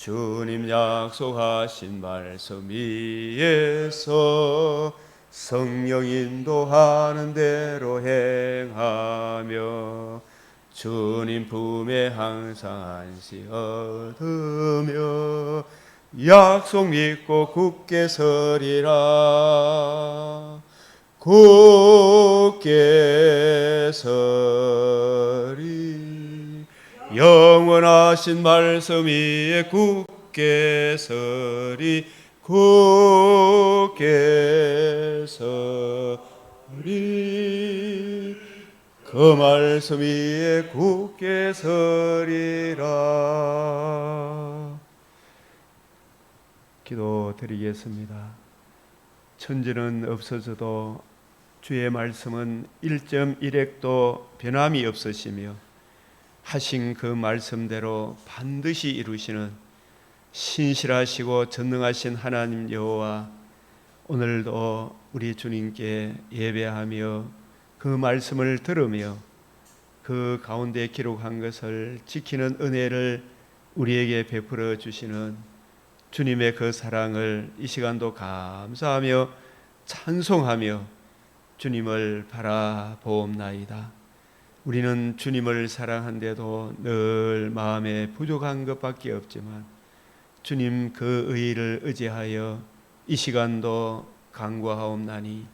주님 약속하신 말씀 위에서 성령 인도하는 대로 행하며 주님 품에 항상 안식 얻으며 약속 믿고 굳게 서리라. 굳게 서리. 영원하신 말씀 위에 굳게 서리. 굳게 서리. 그 말씀 위에 굳게 서리라. 기도드리겠습니다. 천지는 없어져도 주의 말씀은 1.1핵도 변함이 없으시며 하신 그 말씀대로 반드시 이루시는 신실하시고 전능하신 하나님 여호와, 오늘도 우리 주님께 예배하며 그 말씀을 들으며 그 가운데 기록한 것을 지키는 은혜를 우리에게 베풀어 주시는 주님의 그 사랑을 이 시간도 감사하며 찬송하며 주님을 바라보옵나이다. 우리는 주님을 사랑한데도 늘 마음에 부족한 것밖에 없지만 주님 그 의를 의지하여 이 시간도 간구하옵나니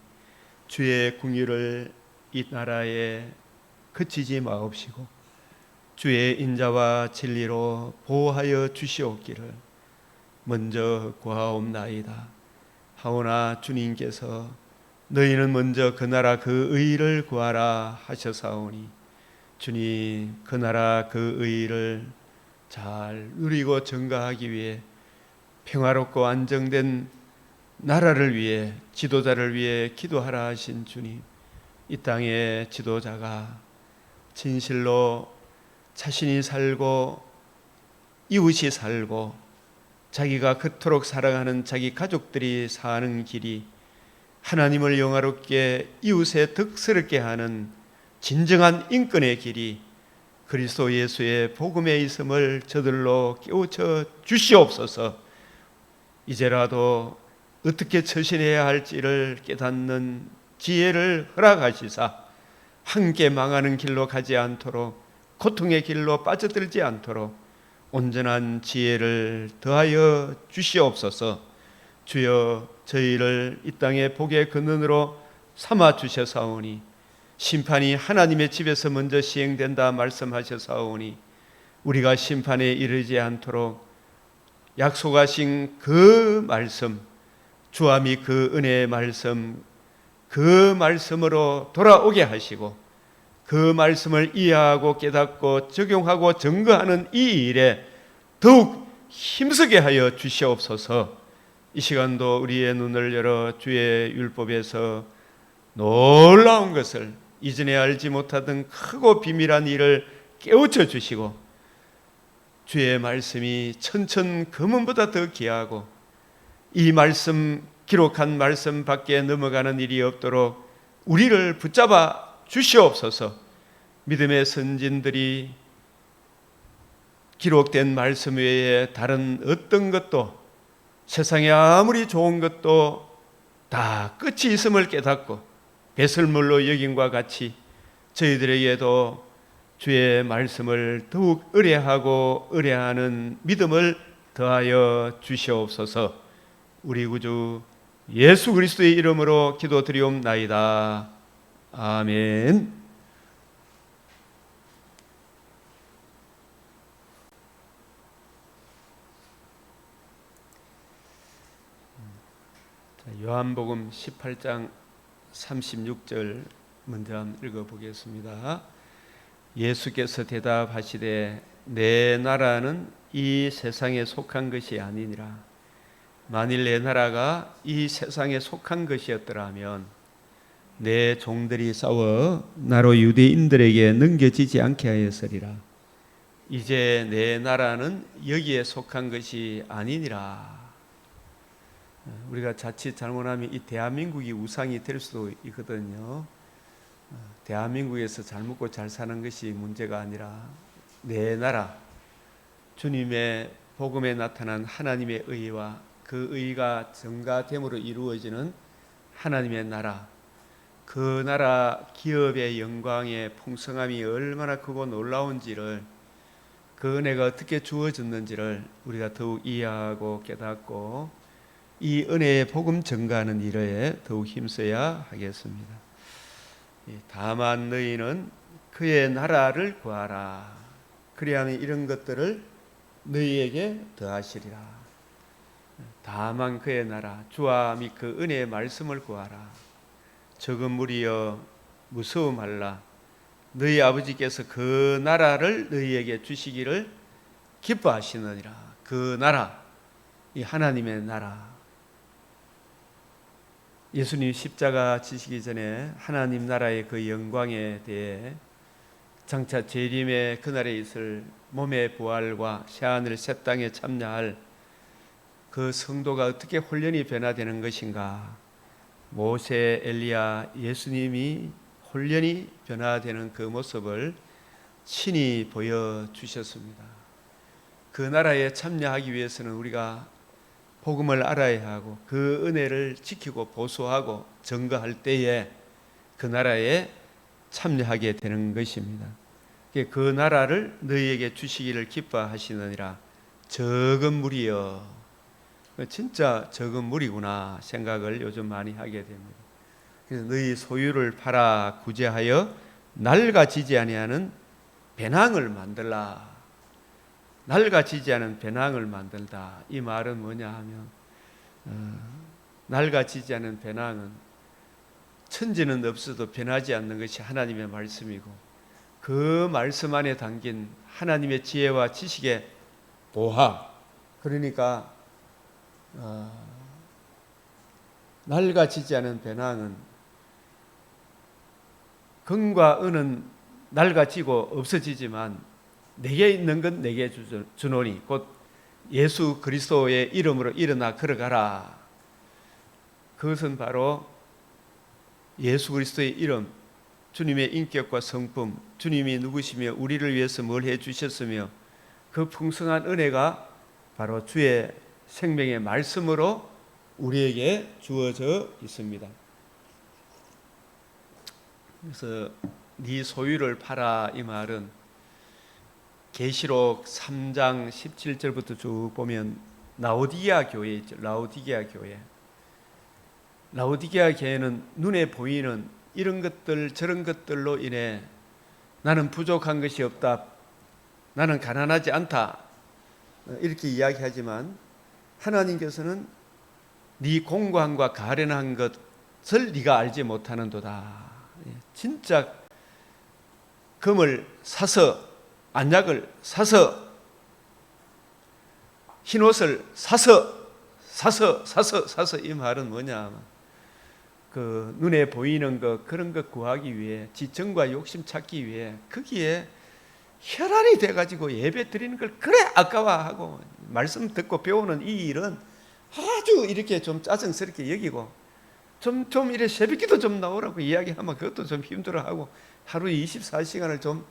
주의 궁유를 이 나라에 그치지 마옵시고 주의 인자와 진리로 보호하여 주시옵기를 먼저 구하옵나이다. 하오나 주님께서 너희는 먼저 그 나라 그 의를 구하라 하셨사오니 주님 그 나라 그 의를 잘 누리고 증거하기 위해 평화롭고 안정된 나라를 위해 지도자를 위해 기도하라 하신 주님, 이 땅의 지도자가 진실로 자신이 살고 이웃이 살고 자기가 그토록 사랑하는 자기 가족들이 사는 길이 하나님을 영화롭게 이웃에 덕스럽게 하는 진정한 인권의 길이 그리스도 예수의 복음에 있음을 저들로 깨우쳐 주시옵소서. 이제라도 어떻게 처신해야 할지를 깨닫는 지혜를 허락하시사 함께 망하는 길로 가지 않도록, 고통의 길로 빠져들지 않도록 온전한 지혜를 더하여 주시옵소서. 주여, 저희를 이 땅의 복의 근원으로 삼아 주셔사오니 심판이 하나님의 집에서 먼저 시행된다 말씀하셔사오니 우리가 심판에 이르지 않도록 약속하신 그 말씀, 주와 및 그 은혜의 말씀, 그 말씀으로 돌아오게 하시고 그 말씀을 이해하고 깨닫고 적용하고 증거하는 이 일에 더욱 힘쓰게 하여 주시옵소서. 이 시간도 우리의 눈을 열어 주의 율법에서 놀라운 것을, 이전에 알지 못하던 크고 비밀한 일을 깨우쳐 주시고 주의 말씀이 천천 금은보다 더 귀하고 이 말씀, 기록한 말씀 밖에 넘어가는 일이 없도록 우리를 붙잡아 주시옵소서. 믿음의 선진들이 기록된 말씀 외에 다른 어떤 것도, 세상에 아무리 좋은 것도 다 끝이 있음을 깨닫고 배설물로 여김과 같이 저희들에게도 주의 말씀을 더욱 의뢰하고 의뢰하는 믿음을 더하여 주시옵소서. 우리 구주 예수 그리스도의 이름으로 기도드리옵나이다. 아멘. 요한복음 18장 36절 먼저 한번 읽어보겠습니다. 예수께서 대답하시되 내 나라는 이 세상에 속한 것이 아니니라. 만일 내 나라가 이 세상에 속한 것이었더라면 내 종들이 싸워 나로 유대인들에게 넘겨지지 않게 하였으리라. 이제 내 나라는 여기에 속한 것이 아니니라. 우리가 자칫 잘못하면 이 대한민국이 우상이 될 수도 있거든요. 대한민국에서 잘 먹고 잘 사는 것이 문제가 아니라 내 나라, 주님의 복음에 나타난 하나님의 의와 그 의가 증가됨으로 이루어지는 하나님의 나라, 그 나라 기업의 영광의 풍성함이 얼마나 크고 놀라운지를, 그 은혜가 어떻게 주어졌는지를 우리가 더욱 이해하고 깨닫고 이 은혜의 복음 증가하는 일에 더욱 힘써야 하겠습니다. 다만 너희는 그의 나라를 구하라. 그리하면 이런 것들을 너희에게 더하시리라. 다만 그의 나라, 주와 및 그 은혜의 말씀을 구하라. 적은 무리여 무서워 말라. 너희 아버지께서 그 나라를 너희에게 주시기를 기뻐하시느니라. 그 나라, 이 하나님의 나라. 예수님 십자가 지시기 전에 하나님 나라의 그 영광에 대해 장차 재림의 그날에 있을 몸의 부활과 새하늘 새 땅에 참여할 그 성도가 어떻게 훈련이 변화되는 것인가, 모세, 엘리야, 예수님이 훈련이 변화되는 그 모습을 친히 보여주셨습니다. 그 나라에 참여하기 위해서는 우리가 복음을 알아야 하고 그 은혜를 지키고 보수하고 증거할 때에 그 나라에 참여하게 되는 것입니다. 그 나라를 너희에게 주시기를 기뻐하시느니라. 적은 무리여, 진짜 적은 무리구나 생각을 요즘 많이 하게 됩니다. 그래서 너희 소유를 팔아 구제하여 낡아지지 아니하는 배낭을 만들라. 낡아지지 않은 배낭을 만들다. 이 말은 뭐냐 하면 낡아지지 않은 배낭은 천지는 없어도 변하지 않는 것이 하나님의 말씀이고, 그 말씀 안에 담긴 하나님의 지혜와 지식의 보화, 그러니까 낡아지지 않은 배낭은 금과 은은 낡아지고 없어지지만 내게 있는 건 내게 주노니 곧 예수 그리스도의 이름으로 일어나 걸어가라. 그것은 바로 예수 그리스도의 이름, 주님의 인격과 성품, 주님이 누구시며 우리를 위해서 뭘 해주셨으며 그 풍성한 은혜가 바로 주의 생명의 말씀으로 우리에게 주어져 있습니다. 그래서 네 소유를 팔아, 이 말은 계시록 3장 17절부터 쭉 보면 라오디게아 교회 있죠. 라오디게아 교회. 라오디게아 교회는 눈에 보이는 이런 것들 저런 것들로 인해 나는 부족한 것이 없다, 나는 가난하지 않다, 이렇게 이야기하지만 하나님께서는 네 공고함과 가련한 것을 네가 알지 못하는도다. 진짜 금을 사서, 안약을 사서, 흰옷을 사서 이 말은 뭐냐, 그 눈에 보이는 것, 그런 것 구하기 위해, 지청과 욕심 찾기 위해 거기에 혈안이 돼가지고 예배 드리는 걸 그래 아까워하고 말씀 듣고 배우는 이 일은 아주 이렇게 좀 짜증스럽게 여기고, 좀 이래 새벽기도 좀 나오라고 이야기하면 그것도 좀 힘들어하고, 하루에 24시간을 좀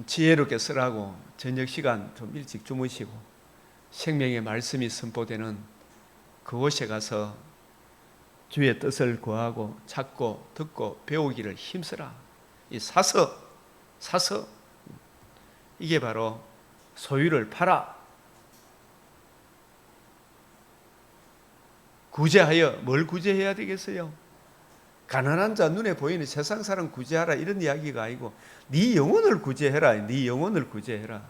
지혜롭게 쓰라고 저녁 시간 좀 일찍 주무시고 생명의 말씀이 선포되는 그곳에 가서 주의 뜻을 구하고 찾고 듣고 배우기를 힘쓰라. 이 사서 이게 바로 소유를 팔아 구제하여, 뭘 구제해야 되겠어요? 가난한 자, 눈에 보이는 세상 사람 구제하라 이런 이야기가 아니고 네 영혼을 구제해라. 네 영혼을 구제해라.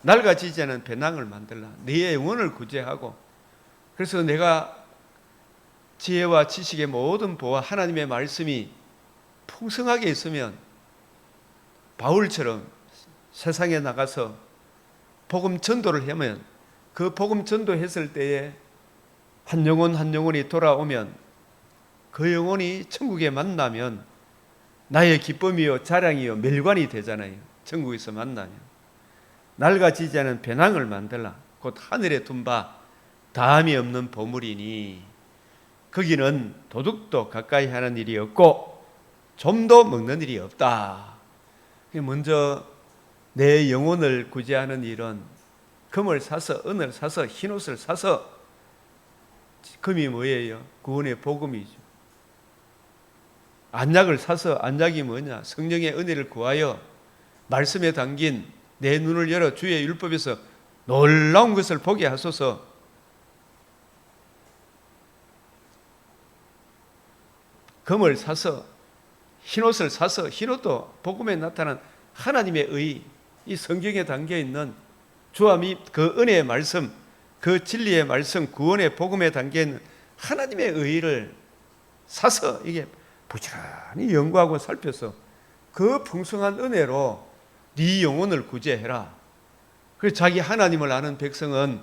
낡아지지 않은 배낭을 만들라. 네 영혼을 구제하고, 그래서 내가 지혜와 지식의 모든 보화, 하나님의 말씀이 풍성하게 있으면 바울처럼 세상에 나가서 복음 전도를 하면, 그 복음 전도했을 때에 한 영혼 한 영혼이 돌아오면, 그 영혼이 천국에 만나면 나의 기쁨이요 자랑이요 멸관이 되잖아요. 천국에서 만나면 낡아지지 않은 배낭을 만들라. 곧 하늘에 둔 바 다함이 없는 보물이니 거기는 도둑도 가까이 하는 일이 없고 좀도 먹는 일이 없다. 먼저 내 영혼을 구제하는 일은 금을 사서 은을 사서 흰옷을 사서, 금이 뭐예요? 구원의 복음이죠. 안약을 사서, 안약이 뭐냐? 성령의 은혜를 구하여 말씀에 담긴 내 눈을 열어 주의 율법에서 놀라운 것을 보게 하소서. 금을 사서 흰옷을 사서, 흰옷도 복음에 나타난 하나님의 의, 이 성경에 담겨 있는 주와 그 은혜의 말씀, 그 진리의 말씀, 구원의 복음에 담겨 있는 하나님의 의를 사서 이게 부지런히 연구하고 살펴서 그 풍성한 은혜로 네 영혼을 구제해라. 그래서 자기 하나님을 아는 백성은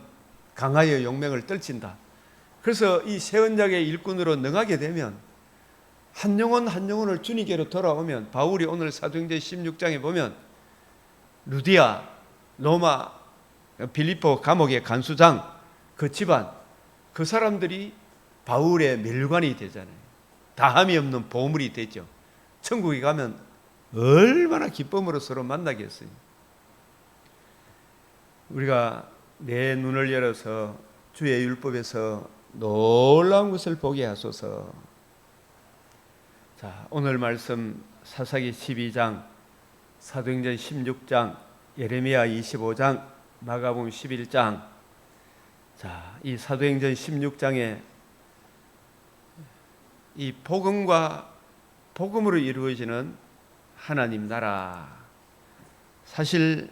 강하여 용맹을 떨친다. 그래서 이 새 언약의 일꾼으로 능하게 되면 한 영혼 한 영혼을 주님께로 돌아오면, 바울이 오늘 사도행전 16장에 보면 루디아, 로마, 빌립보 감옥의 간수장, 그 집안, 그 사람들이 바울의 멸관이 되잖아요. 다함이 없는 보물이 되죠. 천국에 가면 얼마나 기쁨으로 서로 만나겠어요. 우리가 내 눈을 열어서 주의 율법에서 놀라운 것을 보게 하소서. 자, 오늘 말씀 사사기 12장, 사도행전 16장, 예레미야 25장, 마가복음 11장. 자, 이 사도행전 16장에 이 복음과 복음으로 이루어지는 하나님 나라. 사실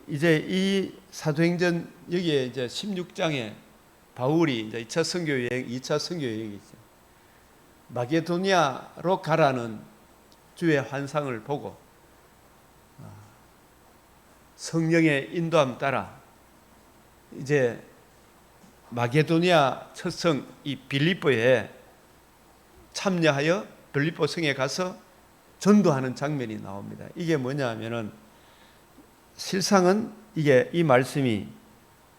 이제 이 사도행전 여기에 이제 16장에 바울이 이제 2차 선교 여행, 2차 선교 여행이죠. 마게도니아로 가라는 주의 환상을 보고 성령의 인도함 따라 이제 마게도니아 첫성 이 빌립보에 참여하여 빌립보 성에 가서 전도하는 장면이 나옵니다. 이게 뭐냐 하면은 실상은 이게 이 말씀이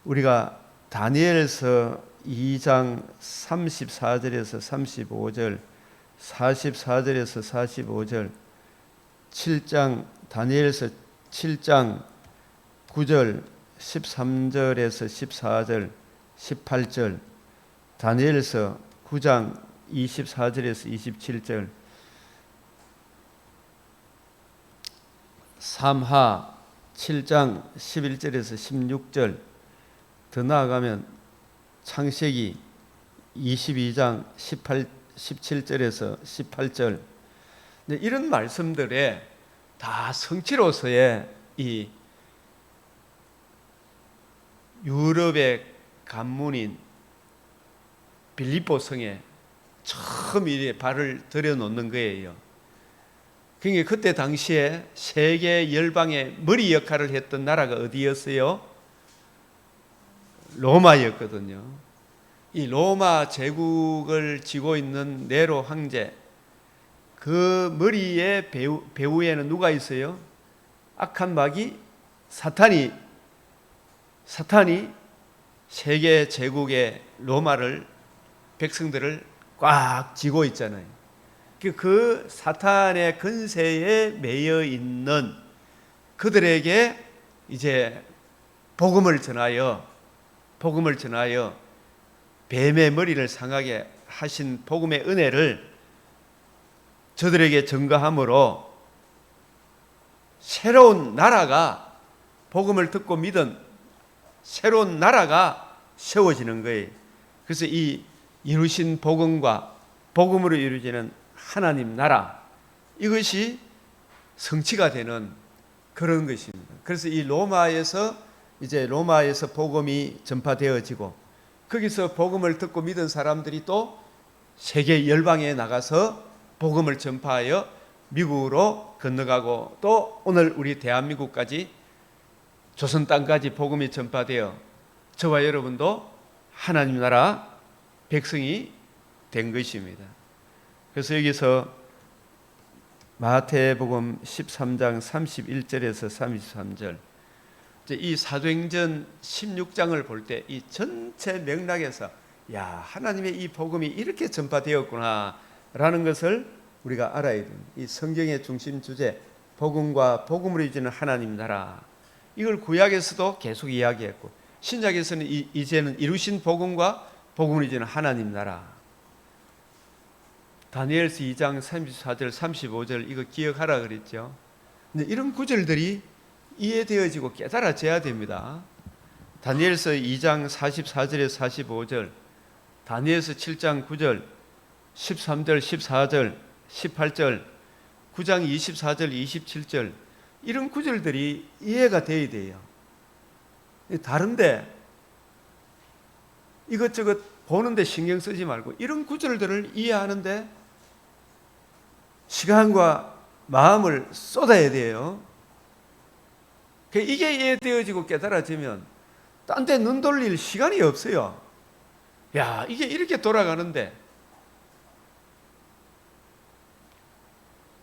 우리가 다니엘서 2장 34절에서 35절, 44절에서 45절, 7장 다니엘서 7장 9절, 13절에서 14절, 18절, 다니엘서 9장 24절에서 27절, 3하 7장 11절에서 16절, 더 나아가면 창세기 22장 17절에서 18절, 이런 말씀들에 다 성취로서의 이 유럽의 관문인 빌립보 성에 처음 이제 발을 들여놓는 거예요. 그러니까 그때 당시에 세계 열방의 머리 역할을 했던 나라가 어디였어요? 로마였거든요. 이 로마 제국을 쥐고 있는 네로 황제, 그 머리의 배후에는 누가 있어요? 악한 마귀 사탄이 세계 제국의 로마를, 백성들을 꽉 쥐고 있잖아요. 그 사탄의 근세에 매여 있는 그들에게 이제 복음을 전하여 뱀의 머리를 상하게 하신 복음의 은혜를 저들에게 전가함으로 새로운 나라가, 복음을 듣고 믿은 새로운 나라가 세워지는 거예요. 그래서 이 이루신 복음과 복음으로 이루어지는 하나님 나라, 이것이 성취가 되는 그런 것입니다. 그래서 이 로마에서 복음이 전파되어지고, 거기서 복음을 듣고 믿은 사람들이 또 세계 열방에 나가서 복음을 전파하여 미국으로 건너가고, 또 오늘 우리 대한민국까지, 조선 땅까지 복음이 전파되어 저와 여러분도 하나님 나라 백성이 된 것입니다. 그래서 여기서 마태복음 13장 31절에서 33절, 이 사도행전 16장을 볼 때 이 전체 맥락에서 야, 하나님의 이 복음이 이렇게 전파되었구나 라는 것을 우리가 알아야 됩니다. 이 성경의 중심 주제, 복음과 복음으로 이루어지는 하나님 나라. 이걸 구약에서도 계속 이야기했고 신약에서는 이제는 이루신 복음과 복음으로 이루어지는 하나님 나라. 다니엘서 2장 34절 35절 이거 기억하라 그랬죠. 근데 이런 구절들이 이해되어지고 깨달아져야 됩니다. 다니엘서 2장 44절에서 45절, 다니엘서 7장 9절, 13절, 14절, 18절, 9장 24절, 27절 이런 구절들이 이해가 돼야 돼요. 다른데 이것저것 보는데 신경 쓰지 말고 이런 구절들을 이해하는데 시간과 마음을 쏟아야 돼요. 이게 이해되어지고 깨달아지면 딴 데 눈 돌릴 시간이 없어요. 야, 이게 이렇게 돌아가는데.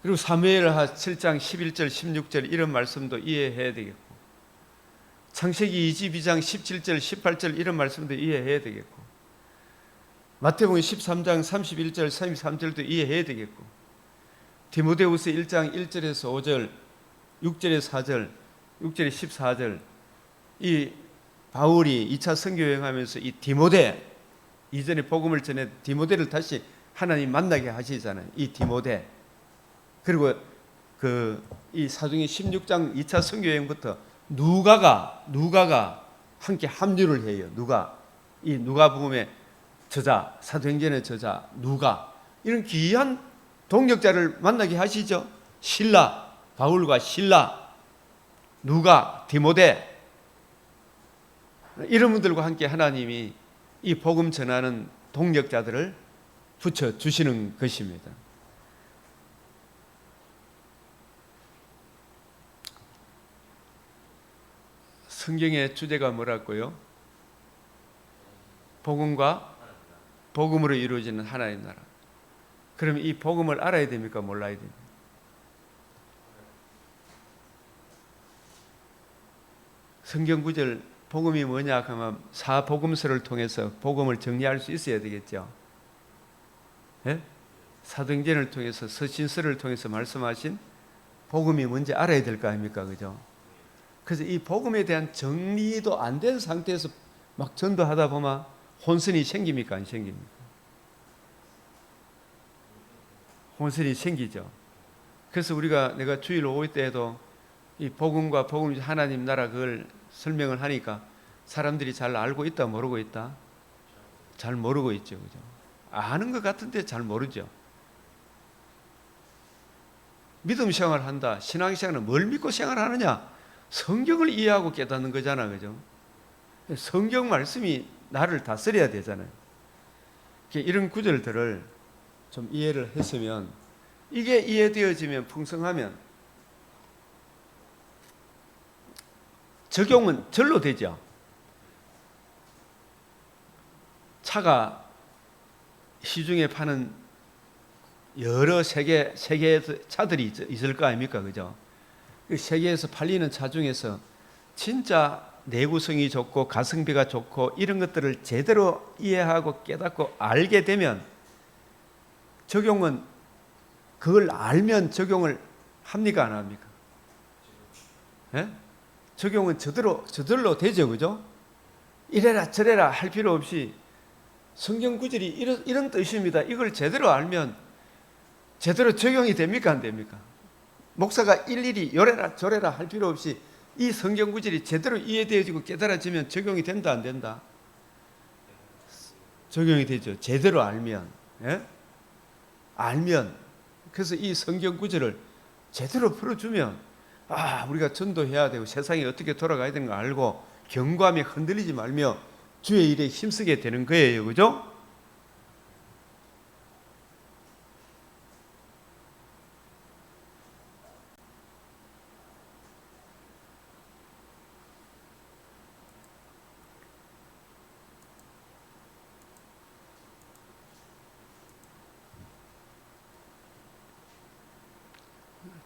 그리고 사무엘하 7장 11절 16절 이런 말씀도 이해해야 되겠고 창세기 22장 17절 18절 이런 말씀도 이해해야 되겠고 마태복음 13장 31절 33절도 이해해야 되겠고 디모데후서 1장 1절에서 5절 6절에서 4절 6절에 14절 이 바울이 2차 선교 여행하면서 이 디모데 이전에 복음을 전해 디모데를 다시 하나님 만나게 하시잖아요. 이 디모데 그리고 이 사도행전 16장 2차 선교 여행부터 누가가 함께 합류를 해요. 이 누가복음의 저자 사도행전의 저자 누가 이런 귀한 동역자를 만나게 하시죠. 실라 바울과 실라 누가 디모데 이런 분들과 함께 하나님이 이 복음 전하는 동력자들을 붙여주시는 것입니다. 성경의 주제가 뭐라고요? 복음과 복음으로 이루어지는 하나님 나라. 그럼 이 복음을 알아야 됩니까? 몰라야 됩니까? 성경 구절 복음이 뭐냐 하면 사복음서를 통해서 복음을 정리할 수 있어야 되겠죠. 예? 사도행전을 통해서 서신서를 통해서 말씀하신 복음이 뭔지 알아야 될 거 아닙니까? 그죠? 그래서 이 복음에 대한 정리도 안 된 상태에서 막 전도하다 보면 혼선이 생깁니까? 안 생깁니까? 혼선이 생기죠. 그래서 내가 주일 오후 때에도 이 복음과 복음 하나님 나라 그걸 설명을 하니까 사람들이 잘 알고 있다 모르고 있다? 잘 모르고 있죠. 그죠? 아는 것 같은데 잘 모르죠. 믿음 생활을 한다. 신앙 생활은 뭘 믿고 생활하느냐? 성경을 이해하고 깨닫는 거잖아. 그죠? 성경 말씀이 나를 다스려야 되잖아요. 이런 구절들을 좀 이해를 했으면 이게 이해되어지면 풍성하면 적용은 절로 되죠. 차가 시중에 파는 여러 세계의 차들이 있을 거 아닙니까? 그죠? 세계에서 팔리는 차 중에서 진짜 내구성이 좋고 가성비가 좋고 이런 것들을 제대로 이해하고 깨닫고 알게 되면 적용은 그걸 알면 적용을 합니까? 안 합니까? 예? 적용은 저절로 되죠. 그죠? 이래라 저래라 할 필요 없이 성경 구절이 이런 뜻입니다. 이걸 제대로 알면 제대로 적용이 됩니까? 안 됩니까? 목사가 일일이 요래라 저래라 할 필요 없이 이 성경 구절이 제대로 이해되어지고 깨달아지면 적용이 된다 안 된다? 적용이 되죠. 제대로 알면. 예? 알면. 그래서 이 성경 구절을 제대로 풀어주면 우리가 전도해야 되고 세상이 어떻게 돌아가야 되는 걸 알고 경고하며 흔들리지 말며 주의 일에 힘쓰게 되는 거예요. 그죠?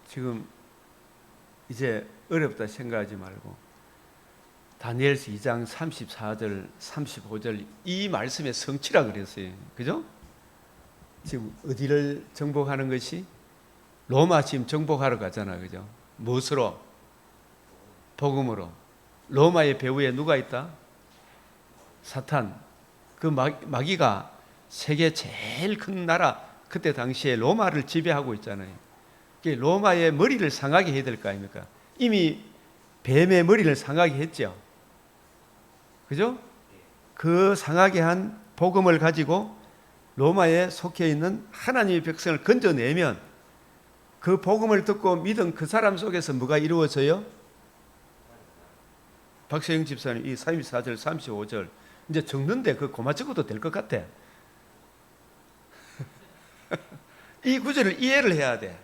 지금 이제 어렵다 생각하지 말고 다니엘서 2장 34절 35절 이 말씀의 성취라 그랬어요. 그죠? 지금 어디를 정복하는 것이? 로마 지금 정복하러 가잖아. 그죠? 무엇으로? 복음으로. 로마의 배후에 누가 있다? 사탄. 그 마귀가 세계 제일 큰 나라, 그때 당시에 로마를 지배하고 있잖아요. 로마의 머리를 상하게 해야 될 거 아닙니까? 이미 뱀의 머리를 상하게 했죠. 그죠? 그 상하게 한 복음을 가지고 로마에 속해 있는 하나님의 백성을 건져내면 그 복음을 듣고 믿은 그 사람 속에서 뭐가 이루어져요? 박세영 집사님 이 34절 35절 이제 적는데 그 고마 적어도 될 것 같아. 이 구절을 이해를 해야 돼.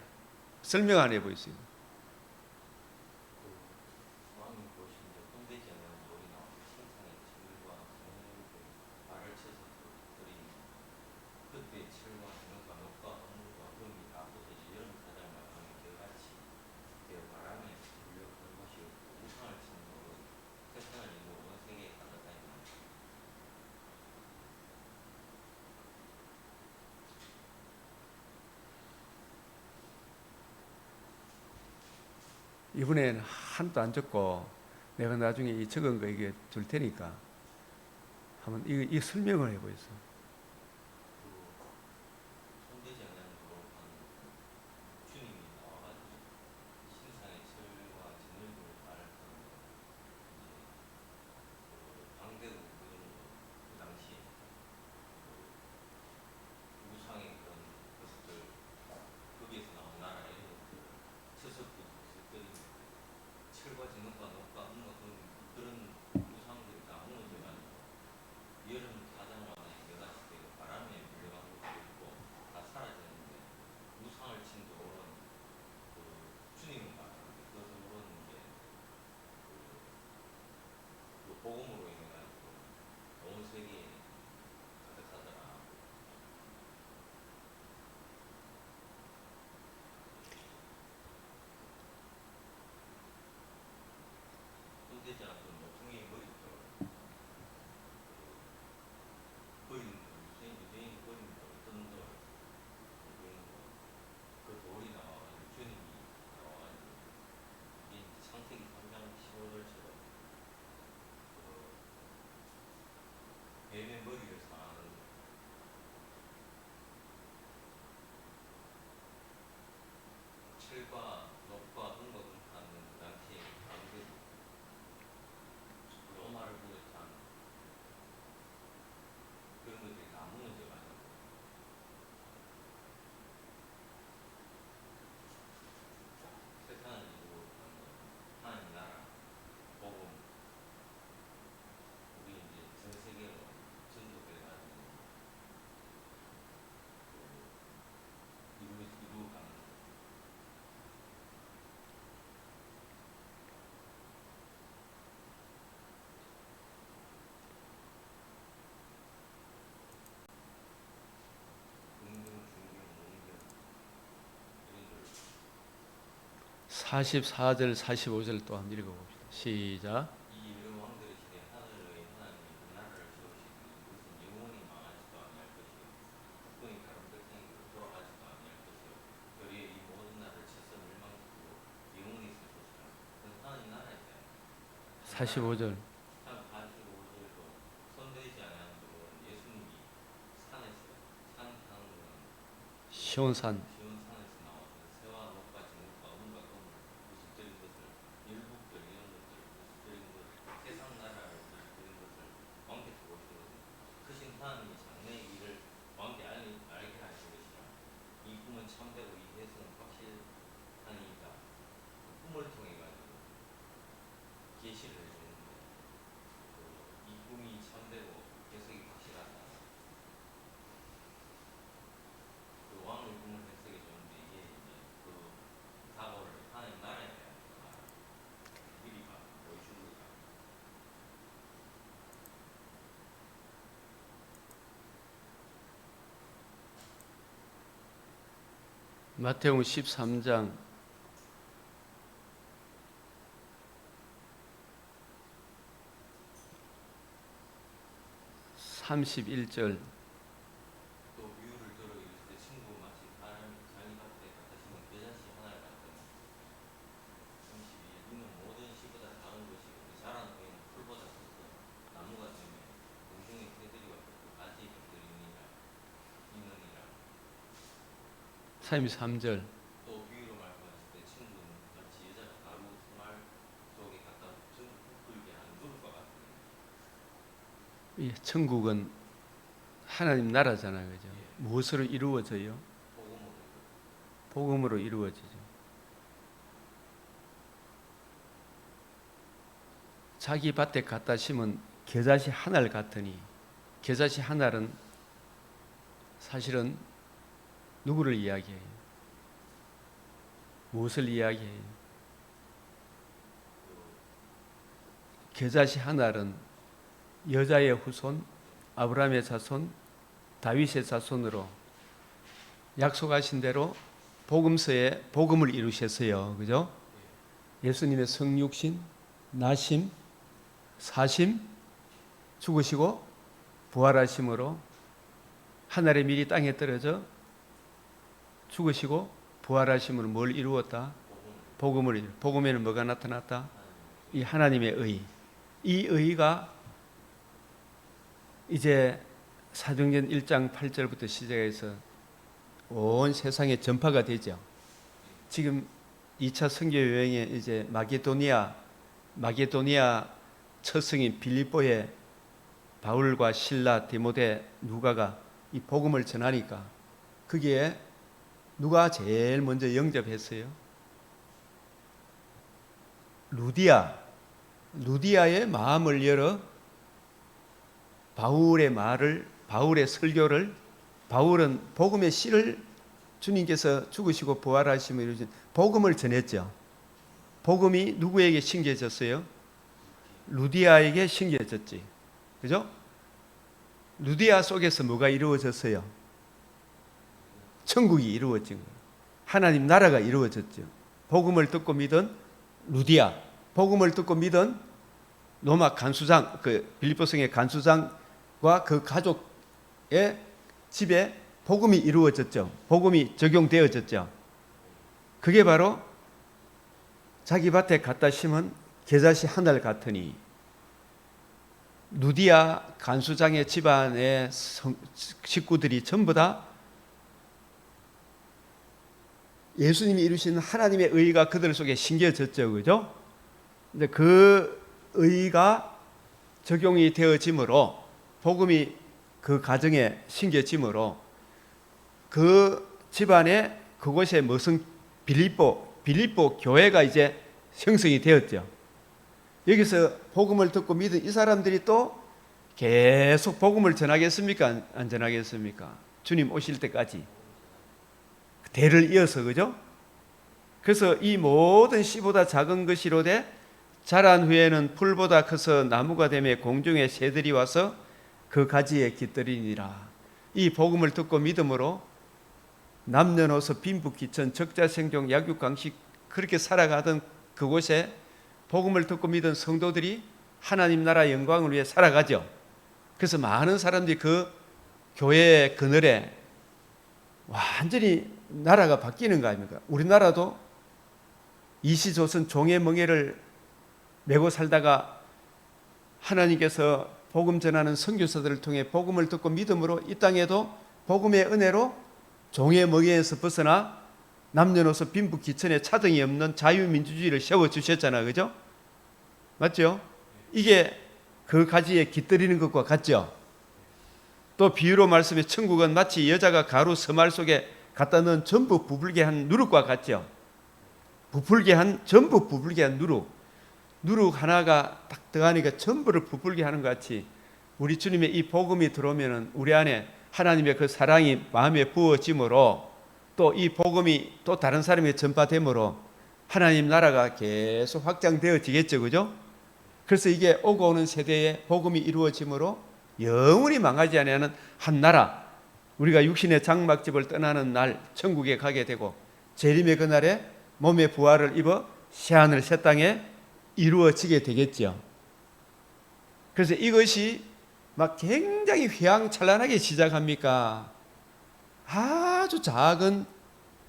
설명 안 해보겠습니다. 이번에는 하나도 안 적고 내가 나중에 이 적은 거 이게 줄 테니까 한번 이 설명을 해보겠습니다. 사 44절 45절 또 한번 읽어봅시다. 시작. (45절) 시온산 마태복음 13장 31절 33절. 또 비유로 말씀하실 때 친구는 마치 여자가 가루 소말 속에 갖다 전부 부풀게 하는 누룩과 같은 이 천국은 하나님 나라잖아요, 그죠? 예. 무엇으로 이루어져요? 복음으로 복음으로 이루어지죠. 자기 밭에 갖다 심은 겨자씨 한 알 같으니, 겨자씨 한 알은 사실은 누구를 이야기해요? 무엇을 이야기해요? 겨자씨 한 알은 여자의 후손, 아브라함의 자손, 다윗의 자손으로 약속하신 대로 복음서에 복음을 이루셨어요. 그죠? 예수님의 성육신, 나심, 사심, 죽으시고 부활하심으로 하늘의 밀이 땅에 떨어져 죽으시고 부활하심으로 뭘 이루었다? 복음을 이루. 복음에는 뭐가 나타났다? 이 하나님의 의. 이 의가 이제 사도행전 1장 8절부터 시작해서 온 세상에 전파가 되죠. 지금 2차 선교 여행에 이제 마게도니아 첫 성인 빌립보에 바울과 실라, 디모데, 누가가 이 복음을 전하니까 거기에 누가 제일 먼저 영접했어요? 루디아의 마음을 열어 바울의 설교를, 바울은 복음의 씨를 주님께서 죽으시고 부활하심을 이루신 복음을 전했죠. 복음이 누구에게 심겨졌어요? 루디아에게 심겨졌지. 그죠? 루디아 속에서 뭐가 이루어졌어요? 천국이 이루어진 거예요. 하나님 나라가 이루어졌죠. 복음을 듣고 믿은 루디아, 복음을 듣고 믿은 로마 간수장, 그 빌립보성의 간수장과 그 가족의 집에 복음이 이루어졌죠. 복음이 적용되어졌죠. 그게 바로 자기 밭에 갖다 심은 겨자씨 한 알 같으니, 루디아 간수장의 집안의 식구들이 전부 다 예수님이 이루신 하나님의 의가 그들 속에 심겨졌죠. 그죠? 근데 그 의가 적용이 되어짐으로, 복음이 그 가정에 심겨짐으로 그 집안에 그곳에 무슨 빌립보 교회가 이제 형성이 되었죠. 여기서 복음을 듣고 믿은 이 사람들이 또 계속 복음을 전하겠습니까? 안 전하겠습니까? 주님 오실 때까지 대를 이어서. 그죠? 그래서 이 모든 씨보다 작은 것이로되 자란 후에는 풀보다 커서 나무가 되며 공중의 새들이 와서 그 가지에 깃들이니라. 이 복음을 듣고 믿음으로 남녀노소 빈부귀천 적자생종 약육강식 그렇게 살아가던 그곳에 복음을 듣고 믿은 성도들이 하나님 나라 영광을 위해 살아가죠. 그래서 많은 사람들이 그 교회의 그늘에 완전히 나라가 바뀌는 거 아닙니까? 우리나라도 이시조선 종의 멍에를 메고 살다가 하나님께서 복음 전하는 선교사들을 통해 복음을 듣고 믿음으로 이 땅에도 복음의 은혜로 종의 멍에에서 벗어나 남녀노소 빈부귀천에 차등이 없는 자유민주주의를 세워주셨잖아요. 그죠? 맞죠? 이게 그 가지에 깃들이는 것과 같죠? 또 비유로 말씀해 천국은 마치 여자가 가루 서말 속에 갖다 넣은 전부 부풀게 한 누룩과 같죠? 전부 부풀게 한 누룩 하나가 딱 들어가니까 전부를 부풀게 하는 것 같이 우리 주님의 이 복음이 들어오면 우리 안에 하나님의 그 사랑이 마음에 부어짐으로 또 이 복음이 또 다른 사람에게 전파됨으로 하나님 나라가 계속 확장되어지겠죠. 그죠? 그래서 이게 오고 오는 세대에 복음이 이루어짐으로 영원히 망하지 않는 한 나라, 우리가 육신의 장막집을 떠나는 날 천국에 가게 되고 재림의 그날에 몸의 부활을 입어 새하늘 새 땅에 이루어지게 되겠죠. 그래서 이것이 막 굉장히 휘황찬란하게 시작합니까? 아주 작은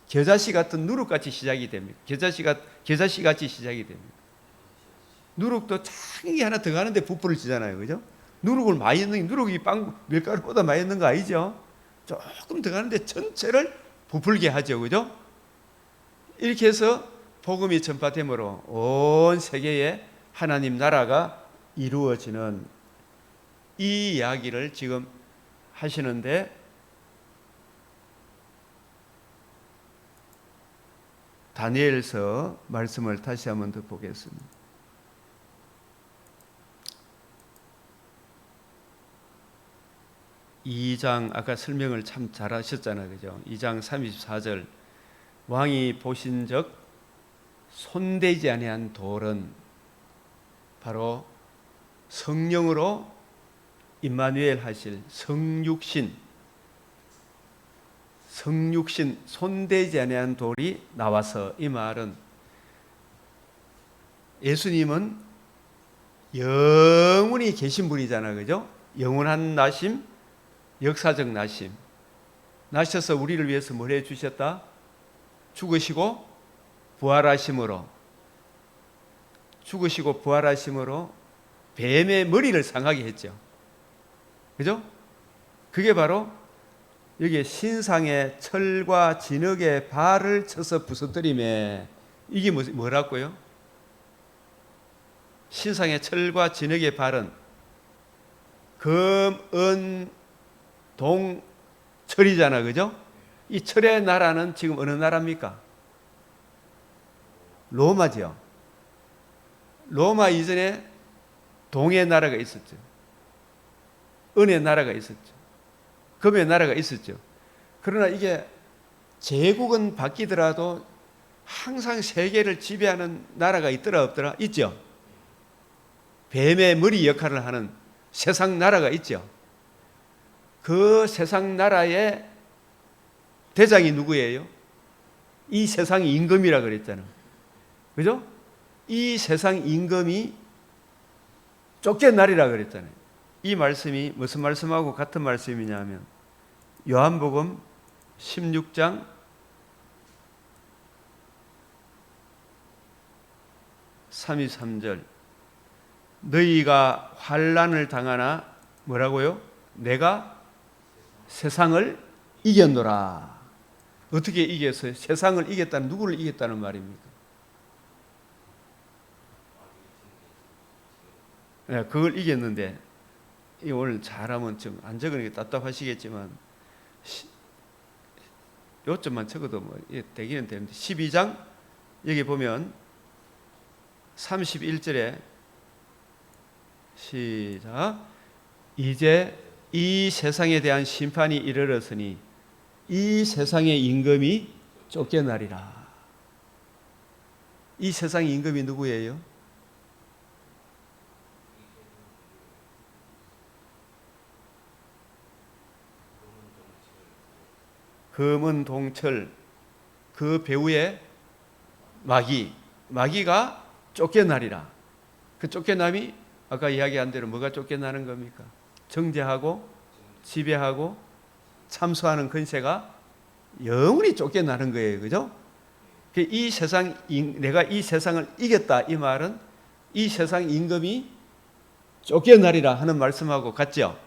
겨자씨 같은 누룩같이 시작이 됩니다. 겨자씨 같이 시작이 됩니다. 누룩도 작은 하나 더 가는데 부풀을 지잖아요. 그죠? 누룩을 많이 넣는, 누룩이 빵 밀가루보다 많이 넣는 거 아니죠? 조금 더 가는데 전체를 부풀게 하죠. 그죠? 이렇게 해서 복음이 전파됨으로 온 세계에 하나님 나라가 이루어지는 이 이야기를 지금 하시는데, 다니엘서 말씀을 다시 한번 더 보겠습니다. 이 장 아까 설명을 참 잘하셨잖아요. 그죠? 2장 34절 왕이 보신즉 손대지 아니한 돌은 바로 성령으로 임마누엘 하실 성육신 손대지 아니한 돌이 나와서, 이 말은 예수님은 영원히 계신 분이잖아요. 그죠? 영원한 나심, 역사적 나심. 나셔서 우리를 위해서 뭘 해주셨다? 죽으시고 부활하심으로 뱀의 머리를 상하게 했죠. 그죠? 그게 바로 여기에 신상의 철과 진흙의 발을 쳐서 부서뜨림에, 이게 뭐라고요? 신상의 철과 진흙의 발은 금, 은, 동, 철이잖아. 그죠? 이 철의 나라는 지금 어느 나라입니까? 로마죠. 로마 이전에 동의 나라가 있었죠. 은의 나라가 있었죠. 금의 나라가 있었죠. 그러나 이게 제국은 바뀌더라도 항상 세계를 지배하는 나라가 있더라 없더라? 있죠. 뱀의 머리 역할을 하는 세상 나라가 있죠. 그 세상 나라의 대장이 누구예요? 이 세상 임금이라 그랬잖아요. 그죠? 이 세상 임금이 쫓겨나리라 그랬잖아요. 이 말씀이 무슨 말씀하고 같은 말씀이냐면 요한복음 16장 33절 너희가 환난을 당하나 뭐라고요? 내가 세상을 이겼노라. 어떻게 이겼어요? 세상을 이겼다는, 누구를 이겼다는 말입니까? 네, 그걸 이겼는데, 이 오늘 잘하면 좀 안 적으니까 답답하시겠지만 요점만 적어도 뭐 되기는 되는데, 12장 여기 보면 31절에 시작. 이제 이 세상에 대한 심판이 이르렀으니 이 세상의 임금이 쫓겨나리라. 이 세상의 임금이 누구예요? 금은 동철, 그 배후에 마귀가 쫓겨나리라. 그 쫓겨남이 아까 이야기한 대로 뭐가 쫓겨나는 겁니까? 정죄하고 지배하고 참소하는 권세가 영원히 쫓겨나는 거예요. 그죠? 이 세상, 내가 이 세상을 이겼다, 이 말은 이 세상 임금이 쫓겨나리라 하는 말씀하고 같죠?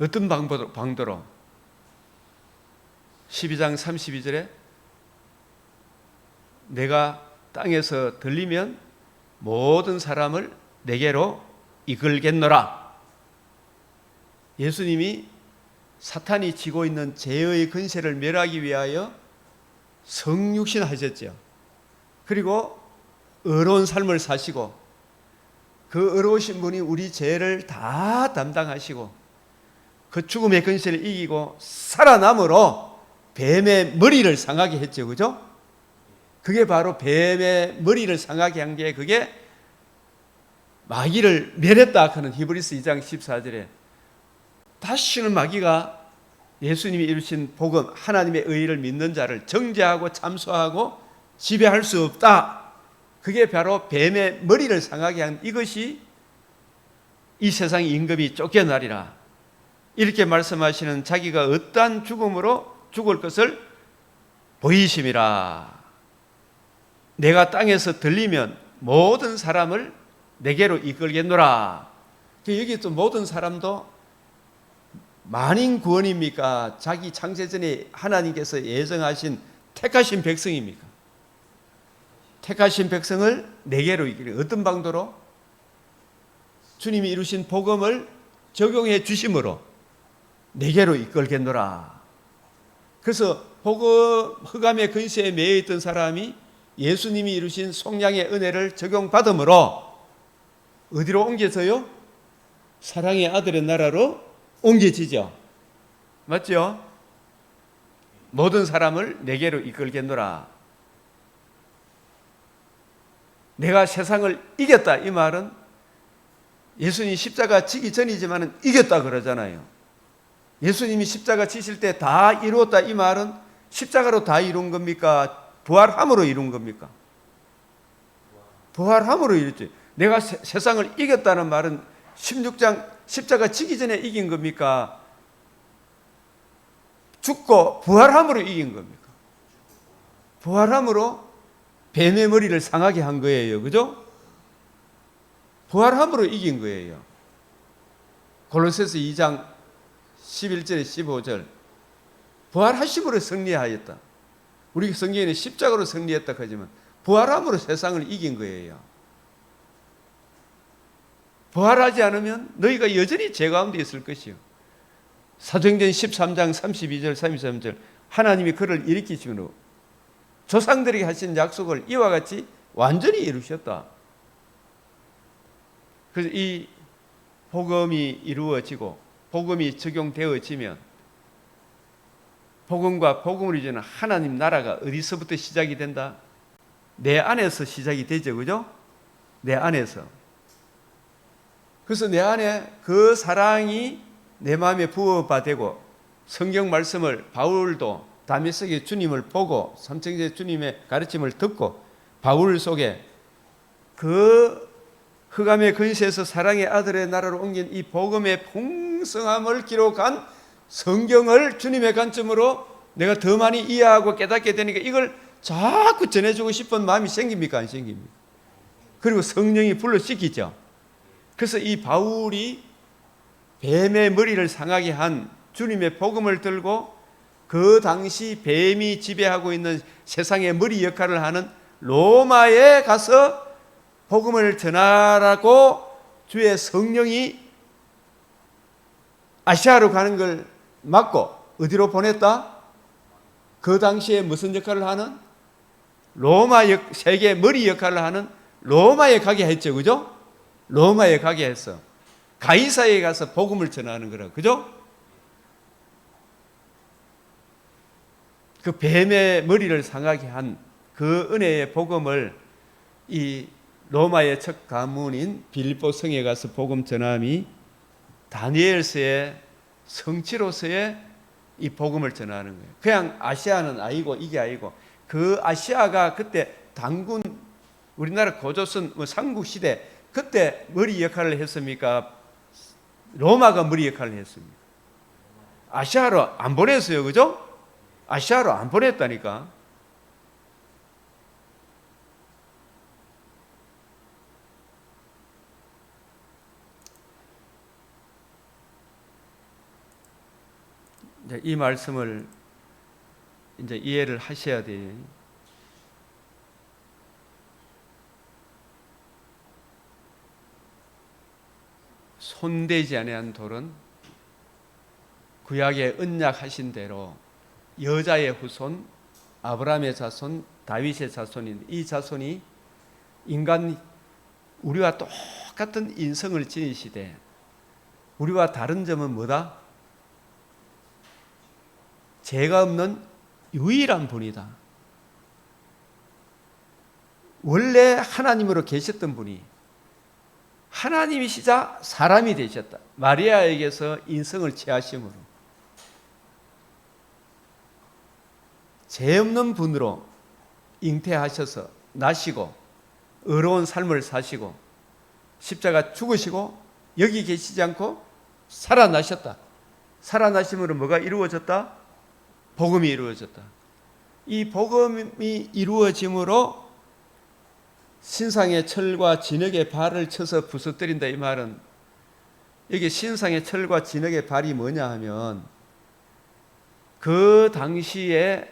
어떤 방도로? 12장 32절에 내가 땅에서 들리면 모든 사람을 내게로 이끌겠노라. 예수님이 사탄이 쥐고 있는 죄의 근세를 멸하기 위하여 성육신 하셨죠. 그리고 의로운 삶을 사시고 그 의로우신 분이 우리 죄를 다 담당하시고 그 죽음의 근세를 이기고 살아남으로 뱀의 머리를 상하게 했죠. 그죠? 그게 바로 뱀의 머리를 상하게 한 게, 그게 마귀를 멸했다 하는 히브리서 2장 14절에 다시는 마귀가 예수님이 이루신 복음, 하나님의 의를 믿는 자를 정죄하고 참소하고 지배할 수 없다. 그게 바로 뱀의 머리를 상하게 한, 이것이 이 세상 임금이 쫓겨나리라. 이렇게 말씀하시는 자기가 어떠한 죽음으로 죽을 것을 보이심이라. 내가 땅에서 들리면 모든 사람을 내게로 이끌겠노라. 여기 또 모든 사람도 만인 구원입니까? 자기 창세전에 하나님께서 예정하신 택하신 백성입니까? 택하신 백성을 내게로 이끌어 어떤 방도로? 주님이 이루신 복음을 적용해 주심으로 내게로 이끌겠노라. 그래서 복음 흑암의 근세에 매여 있던 사람이 예수님이 이루신 속량의 은혜를 적용받음으로 어디로 옮겨져요? 사랑의 아들의 나라로 옮겨지죠. 맞죠? 모든 사람을 내게로 이끌겠노라. 내가 세상을 이겼다 이 말은 예수님 십자가 지기 전이지만 이겼다 그러잖아요. 예수님이 십자가 지실 때 다 이루었다 이 말은 십자가로 다 이룬 겁니까? 부활함으로 이룬 겁니까? 부활함으로 이뤘지. 내가 세상을 이겼다는 말은 16장 십자가 지기 전에 이긴 겁니까? 죽고 부활함으로 이긴 겁니까? 부활함으로 뱀의 머리를 상하게 한 거예요. 그죠? 부활함으로 이긴 거예요. 골로새서 2장 11절에 15절 부활하심으로 승리하였다. 우리 성경에는 십자가로 승리했다 하지만 부활함으로 세상을 이긴 거예요. 부활하지 않으면 너희가 여전히 죄 가운데 있을 것이요. 사도행전 13장 32절 33절 하나님이 그를 일으키심으로 조상들에게 하신 약속을 이와 같이 완전히 이루셨다. 그래서 이 복음이 이루어지고 복음이 적용되어지면 복음과 복음을 이루는 하나님 나라가 어디서부터 시작이 된다? 내 안에서 시작이 되죠. 그죠? 내 안에서. 그래서 내 안에 그 사랑이 내 마음에 부어받고 성경 말씀을 바울도 다메섹의 주님을 보고 삼층제 주님의 가르침을 듣고 바울 속에 그 흑암의 근세에서 사랑의 아들의 나라로 옮긴 이 복음의 풍성함을 기록한 성경을 주님의 관점으로 내가 더 많이 이해하고 깨닫게 되니까 이걸 자꾸 전해주고 싶은 마음이 생깁니까? 안 생깁니까? 그리고 성령이 불러시키죠. 그래서 이 바울이 뱀의 머리를 상하게 한 주님의 복음을 들고 그 당시 뱀이 지배하고 있는 세상의 머리 역할을 하는 로마에 가서 복음을 전하라고 주의 성령이 아시아로 가는 걸 막고 어디로 보냈다? 그 당시에 무슨 역할을 하는? 세계 머리 역할을 하는 로마에 가게 했죠. 그죠? 로마에 가게 했어. 가이사에 가서 복음을 전하는 거라. 그죠? 그 뱀의 머리를 상하게 한 그 은혜의 복음을 이 로마의 첫 가문인 빌립보 성에 가서 복음 전함이 다니엘서의 성취로서의 이 복음을 전하는 거예요. 그냥 아시아는 아니고 이게 아니고 그 아시아가 그때 당군 우리나라 고조선 삼국시대 그때 머리 역할을 했습니까? 로마가 머리 역할을 했습니다. 아시아로 안 보냈어요. 그죠? 아시아로 안 보냈다니까. 이 말씀을 이제 이해를 하셔야 돼요. 손대지 아니한 돌은 구약에 언약하신 대로 여자의 후손, 아브라함의 자손, 다윗의 자손인 이 자손이 인간 우리와 똑같은 인성을 지니시되 우리와 다른 점은 뭐다? 죄가 없는 유일한 분이다. 원래 하나님으로 계셨던 분이 하나님이시자 사람이 되셨다. 마리아에게서 인성을 취하심으로 죄 없는 분으로 잉태하셔서 나시고 의로운 삶을 사시고 십자가 죽으시고 여기 계시지 않고 살아나셨다. 살아나심으로 뭐가 이루어졌다? 복음이 이루어졌다. 이 복음이 이루어짐으로 신상의 철과 진흙의 발을 쳐서 부서뜨린다 이 말은 여기 신상의 철과 진흙의 발이 뭐냐 하면 그 당시에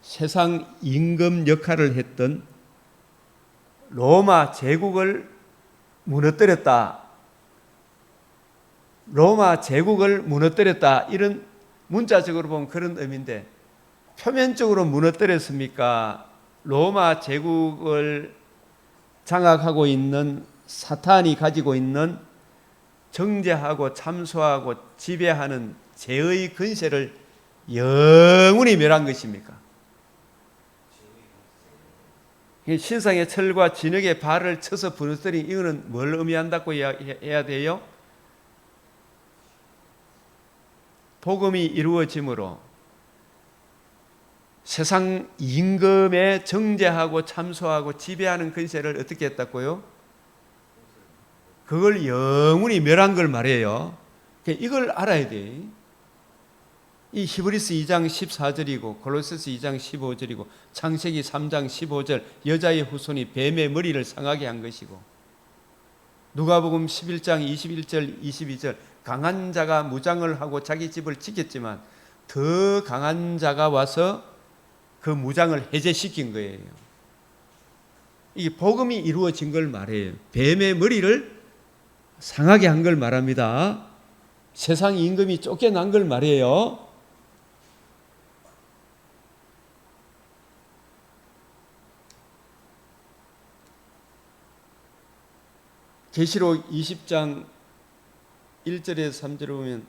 세상 임금 역할을 했던 로마 제국을 무너뜨렸다. 로마 제국을 무너뜨렸다. 이런 문자적으로 보면 그런 의미인데 표면적으로 무너뜨렸습니까? 로마 제국을 장악하고 있는 사탄이 가지고 있는 정죄하고 참소하고 지배하는 죄의 근세를 영원히 멸한 것입니까? 신상의 철과 진흙의 발을 쳐서 부러뜨린 이거는 뭘 의미한다고 해야 돼요? 복음이 이루어짐으로 세상 임금에 정죄하고 참소하고 지배하는 근세를 어떻게 했다고요? 그걸 영원히 멸한 걸 말해요. 이걸 알아야 돼. 이 히브리스 2장 14절이고 골로새서 2장 15절이고 창세기 3장 15절 여자의 후손이 뱀의 머리를 상하게 한 것이고 누가복음 11장 21절 22절 강한 자가 무장을 하고 자기 집을 지켰지만 더 강한 자가 와서 그 무장을 해제시킨 거예요. 이게 복음이 이루어진 걸 말해요. 뱀의 머리를 상하게 한 걸 말합니다. 세상 임금이 쫓겨난 걸 말해요. 계시록 20장 1절에서 3절을 보면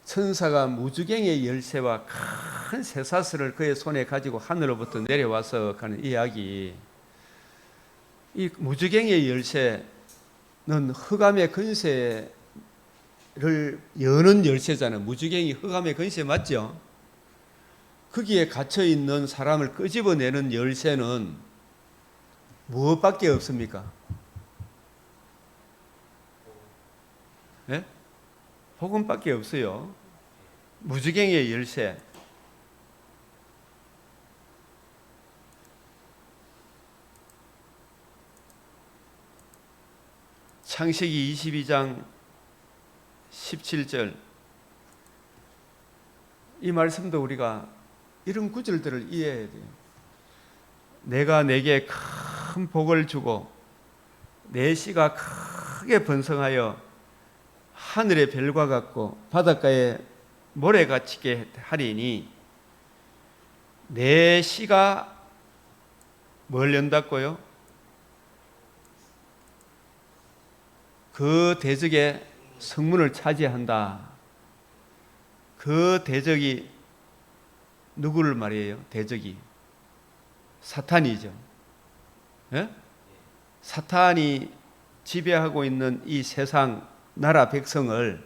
천사가 무주갱의 열쇠와 큰 쇠사슬을 그의 손에 가지고 하늘로부터 내려와서 하는 이야기. 이 무주갱의 열쇠는 흑암의 근세를 여는 열쇠잖아요. 무주갱이 흑암의 근세 맞죠? 거기에 갇혀 있는 사람을 끄집어내는 열쇠는 무엇밖에 없습니까? 네? 복음밖에 없어요. 무주갱의 열쇠. 창세기 22장 17절. 이 말씀도 우리가 이런 구절들을 이해해야 돼요. 내가 내게 큰 복을 주고 내 씨가 크게 번성하여 하늘의 별과 같고 바닷가에 모래같이 하리니 내 씨가 뭘 연다고요? 그 대적의 성문을 차지한다. 그 대적이 누구를 말이에요? 대적이 사탄이죠. 예? 사탄이 지배하고 있는 이 세상 나라 백성을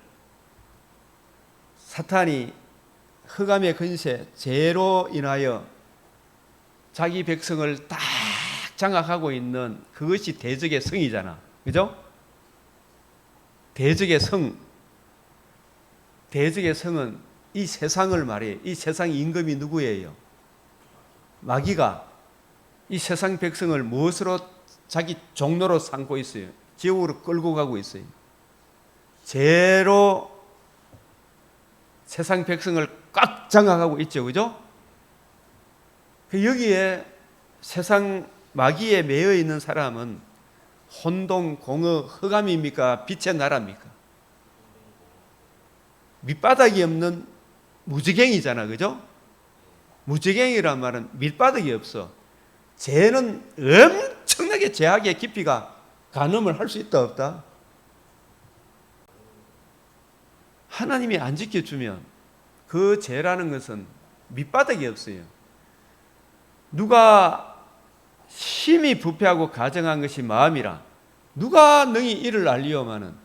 사탄이 흑암의 근세, 죄로 인하여 자기 백성을 딱 장악하고 있는 그것이 대적의 성이잖아. 그죠? 대적의 성. 대적의 성은 이 세상을 말해요. 이 세상 임금이 누구예요? 마귀가 이 세상 백성을 무엇으로 자기 종로로 삼고 있어요? 지옥으로 끌고 가고 있어요. 죄로 세상 백성을 꽉 장악하고 있죠. 그죠? 여기에 세상 마귀에 매여 있는 사람은 혼동, 공허, 흑암입니까? 빛의 나라입니까? 밑바닥이 없는 무지갱이잖아. 그죠? 무지갱이란 말은 밑바닥이 없어. 죄는 엄청나게 죄악의 깊이가 가늠을 할 수 있다 없다? 하나님이 안 지켜주면 그 죄라는 것은 밑바닥이 없어요. 누가 심히 부패하고 가정한 것이 마음이라 누가 능히 이를 알리오마는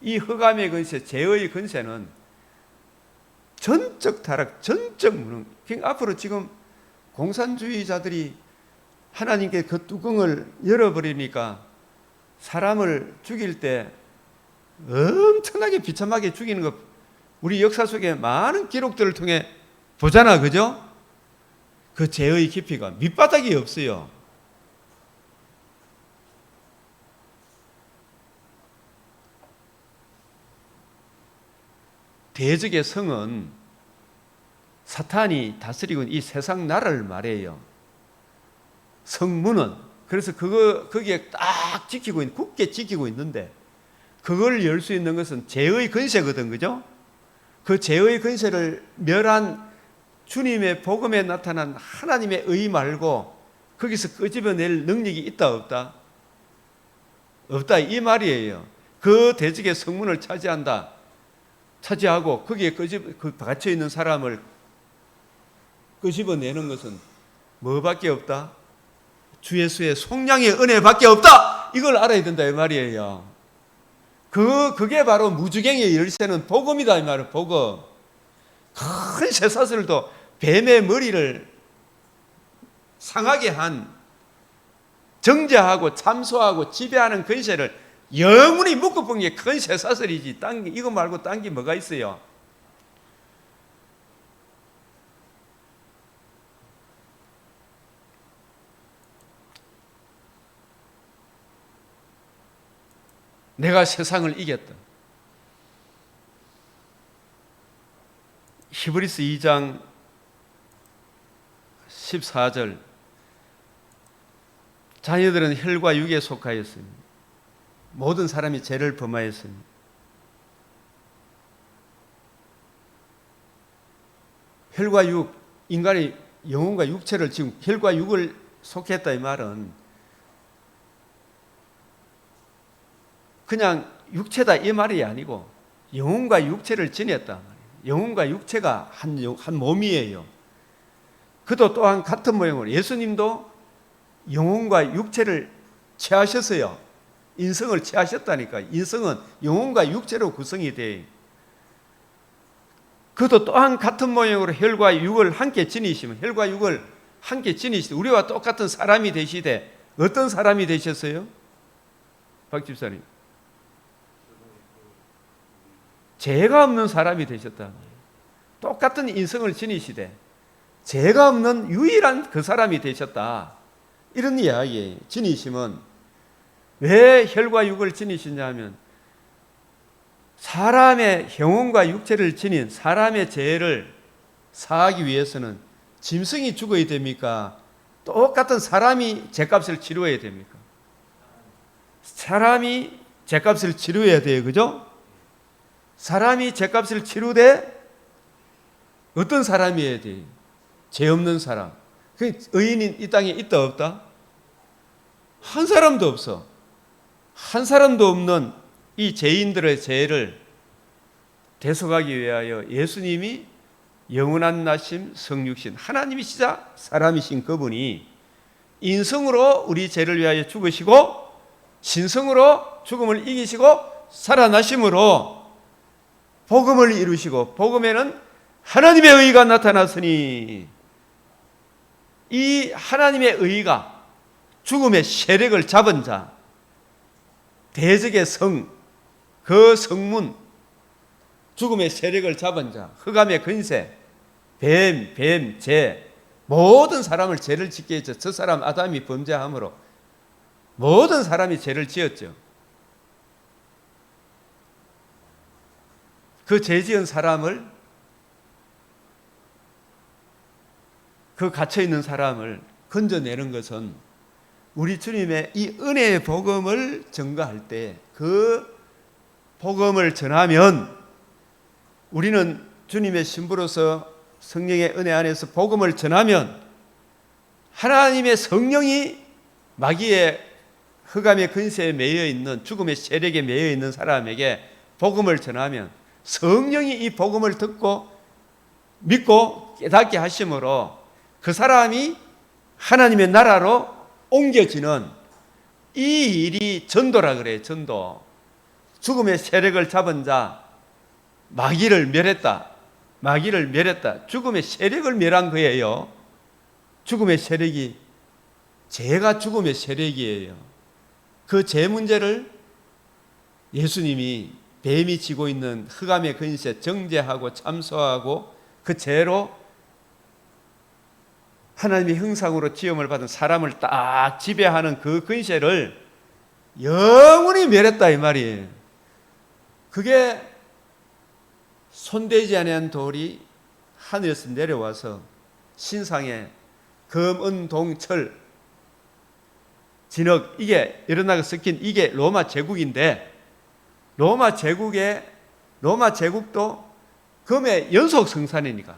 이 흑암의 근세, 죄의 근세는 전적 타락, 전적 무능. 앞으로 지금 공산주의자들이 하나님께 그 뚜껑을 열어버리니까 사람을 죽일 때 엄청나게 비참하게 죽이는 거 우리 역사 속에 많은 기록들을 통해 보잖아, 그죠? 그 죄의 깊이가 밑바닥이 없어요. 대적의 성은 사탄이 다스리고 있는 이 세상 나라를 말해요. 성문은 그래서 거기에 딱 지키고 있는, 굳게 지키고 있는데 그걸 열 수 있는 것은 죄의 권세거든, 그죠? 그 죄의 권세를 멸한 주님의 복음에 나타난 하나님의 의 말고 거기서 끄집어낼 능력이 있다 없다? 없다 이 말이에요. 그 대적의 성문을 차지하고 거기에 갇혀 있는 사람을 끄집어내는 것은 뭐밖에 없다? 주 예수의 속량의 은혜밖에 없다. 이걸 알아야 된다 이 말이에요. 그게 바로 무주갱의 열쇠는 복음이다 이 말이에요. 복음. 큰 쇠사슬도 뱀의 머리를 상하게 한 정죄하고 참소하고 지배하는 권세를 영원히 묶어본 게 큰 쇠사슬이지. 이거 말고 딴 게 뭐가 있어요? 내가 세상을 이겼다. 히브리서 2장 14절 자녀들은 혈과 육에 속하였으니 모든 사람이 죄를 범하였으니 혈과 육, 인간의 영혼과 육체를 지금 혈과 육을 속했다 이 말은 그냥 육체다 이 말이 아니고 영혼과 육체를 지녔다. 영혼과 육체가 한 몸이에요. 그도 또한 같은 모양으로 예수님도 영혼과 육체를 취하셨어요. 인성을 취하셨다니까. 인성은 영혼과 육체로 구성이 돼. 그도 또한 같은 모양으로 혈과 육을 함께 지니시면 혈과 육을 함께 지니시되 우리와 똑같은 사람이 되시되 어떤 사람이 되셨어요? 박 집사님. 죄가 없는 사람이 되셨다. 똑같은 인성을 지니시되 죄가 없는 유일한 그 사람이 되셨다. 이런 이야기예요. 지니심은 왜 혈과 육을 지니시냐 하면 사람의 영혼과 육체를 지닌 사람의 죄를 사하기 위해서는 짐승이 죽어야 됩니까? 똑같은 사람이 죄값을 치루어야 됩니까? 사람이 죄값을 치루어야 돼요. 그죠? 사람이 죄값을 치루되 어떤 사람이어야 돼요? 죄 없는 사람. 의인이 이 땅에 있다 없다? 한 사람도 없어. 한 사람도 없는 이 죄인들의 죄를 대속하기 위하여 예수님이 영원한 나심 성육신 하나님이시자 사람이신 그분이 인성으로 우리 죄를 위하여 죽으시고 신성으로 죽음을 이기시고 살아나심으로 복음을 이루시고 복음에는 하나님의 의가 나타났으니 이 하나님의 의가 죽음의 세력을 잡은 자 대적의 성, 그 성문 죽음의 세력을 잡은 자 흑암의 근세 뱀, 죄 모든 사람을 죄를 짓게 했죠. 저 사람 아담이 범죄함으로 모든 사람이 죄를 지었죠. 그 죄 지은 사람을 그 갇혀있는 사람을 건져내는 것은 우리 주님의 이 은혜의 복음을 전가할 때 그 복음을 전하면 우리는 주님의 신부로서 성령의 은혜 안에서 복음을 전하면 하나님의 성령이 마귀의 흑암의 근세에 매여 있는 죽음의 세력에 매여 있는 사람에게 복음을 전하면 성령이 이 복음을 듣고 믿고 깨닫게 하심으로 그 사람이 하나님의 나라로 옮겨지는 이 일이 전도라 그래요. 전도. 죽음의 세력을 잡은 자 마귀를 멸했다. 마귀를 멸했다. 죽음의 세력을 멸한 거예요. 죽음의 세력이 죄가 죽음의 세력이에요. 그 죄 문제를 예수님이 뱀이 지고 있는 흑암의 근세 정죄하고 참소하고 그 죄로 하나님의 형상으로 지음을 받은 사람을 딱 지배하는 그 근세를 영원히 멸했다 이 말이에요. 그게 손대지 아니한 돌이 하늘에서 내려와서 신상에 금, 은, 동, 철, 진흙 이게 여러 나라가 섞인 이게 로마 제국인데 로마 제국도 금의 연속 성산이니까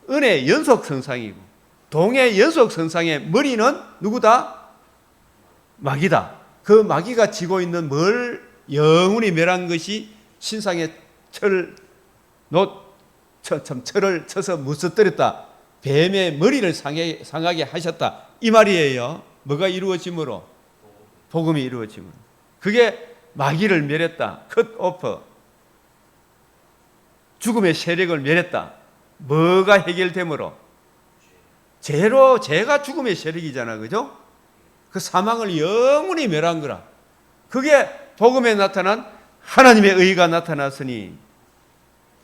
은의 연속 성상이고 동의 연속 성상의 머리는 누구다? 마귀다. 그 마귀가 지고 있는 뭘 영원히 멸한 것이 신상에 철을 쳐서 무서뜨렸다. 뱀의 머리를 상하게 하셨다. 이 말이에요. 뭐가 이루어짐으로? 복음이 이루어짐으로. 그게 마귀를 멸했다. 컷 오프. 죽음의 세력을 멸했다. 뭐가 해결됨으로? 죄가 죽음의 세력이잖아. 그죠? 그 사망을 영원히 멸한 거라. 그게 복음에 나타난 하나님의 의가 나타났으니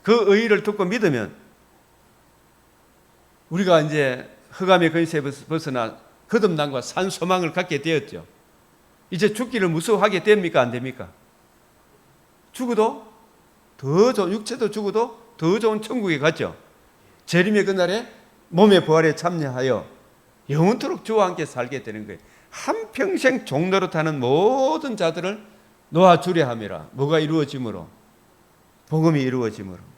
그 의를 듣고 믿으면 우리가 이제 흑암의 근세에 벗어나 거듭남과 산 소망을 갖게 되었죠. 이제 죽기를 무서워하게 됩니까? 안 됩니까? 죽어도 더 좋은, 육체도 죽어도 더 좋은 천국에 갔죠. 재림의 그날에 몸의 부활에 참여하여 영원토록 주와 함께 살게 되는 거예요. 한평생 종노릇하는 모든 자들을 놓아주려 함이라. 뭐가 이루어짐으로? 복음이 이루어짐으로.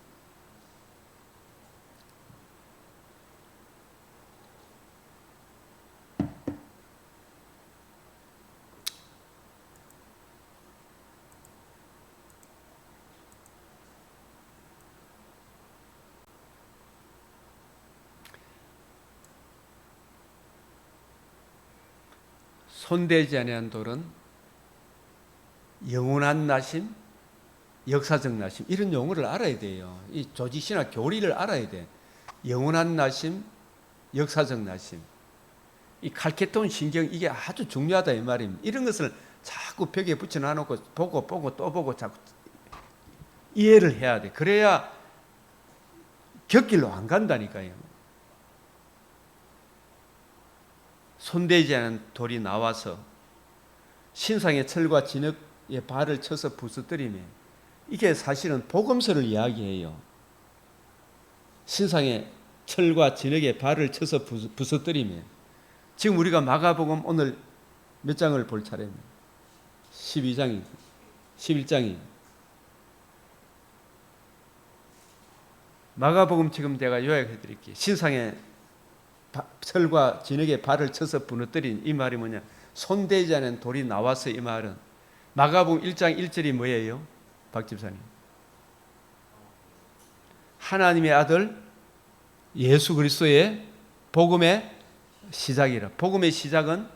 손대지 아니한 돌은 영원한 나심, 역사적 나심 이런 용어를 알아야 돼요. 이 조지신학 교리를 알아야 돼. 영원한 나심, 역사적 나심. 이 칼케톤 신경 이게 아주 중요하다 이 말입니다. 이런 것을 자꾸 벽에 붙여놔놓고 보고 또 보고 자꾸 이해를 해야 돼. 그래야 곁길로 안 간다니까요. 손대지 않은 돌이 나와서 신상의 철과 진흙에 발을 쳐서 부서뜨리며 이게 사실은 복음서를 이야기해요. 신상의 철과 진흙에 발을 쳐서 부서뜨리며 지금 우리가 마가복음 오늘 몇 장을 볼 차례입니다. 12장이 11장이 마가복음 지금 제가 요약해 드릴게요. 신상의 철과 진흙에 발을 쳐서 부너뜨린 이 말이 뭐냐? 손대지 않은 돌이 나와서 이 말은 마가복음 1장 1절이 뭐예요? 박 집사님. 하나님의 아들 예수 그리스도의 복음의 시작이라. 복음의 시작은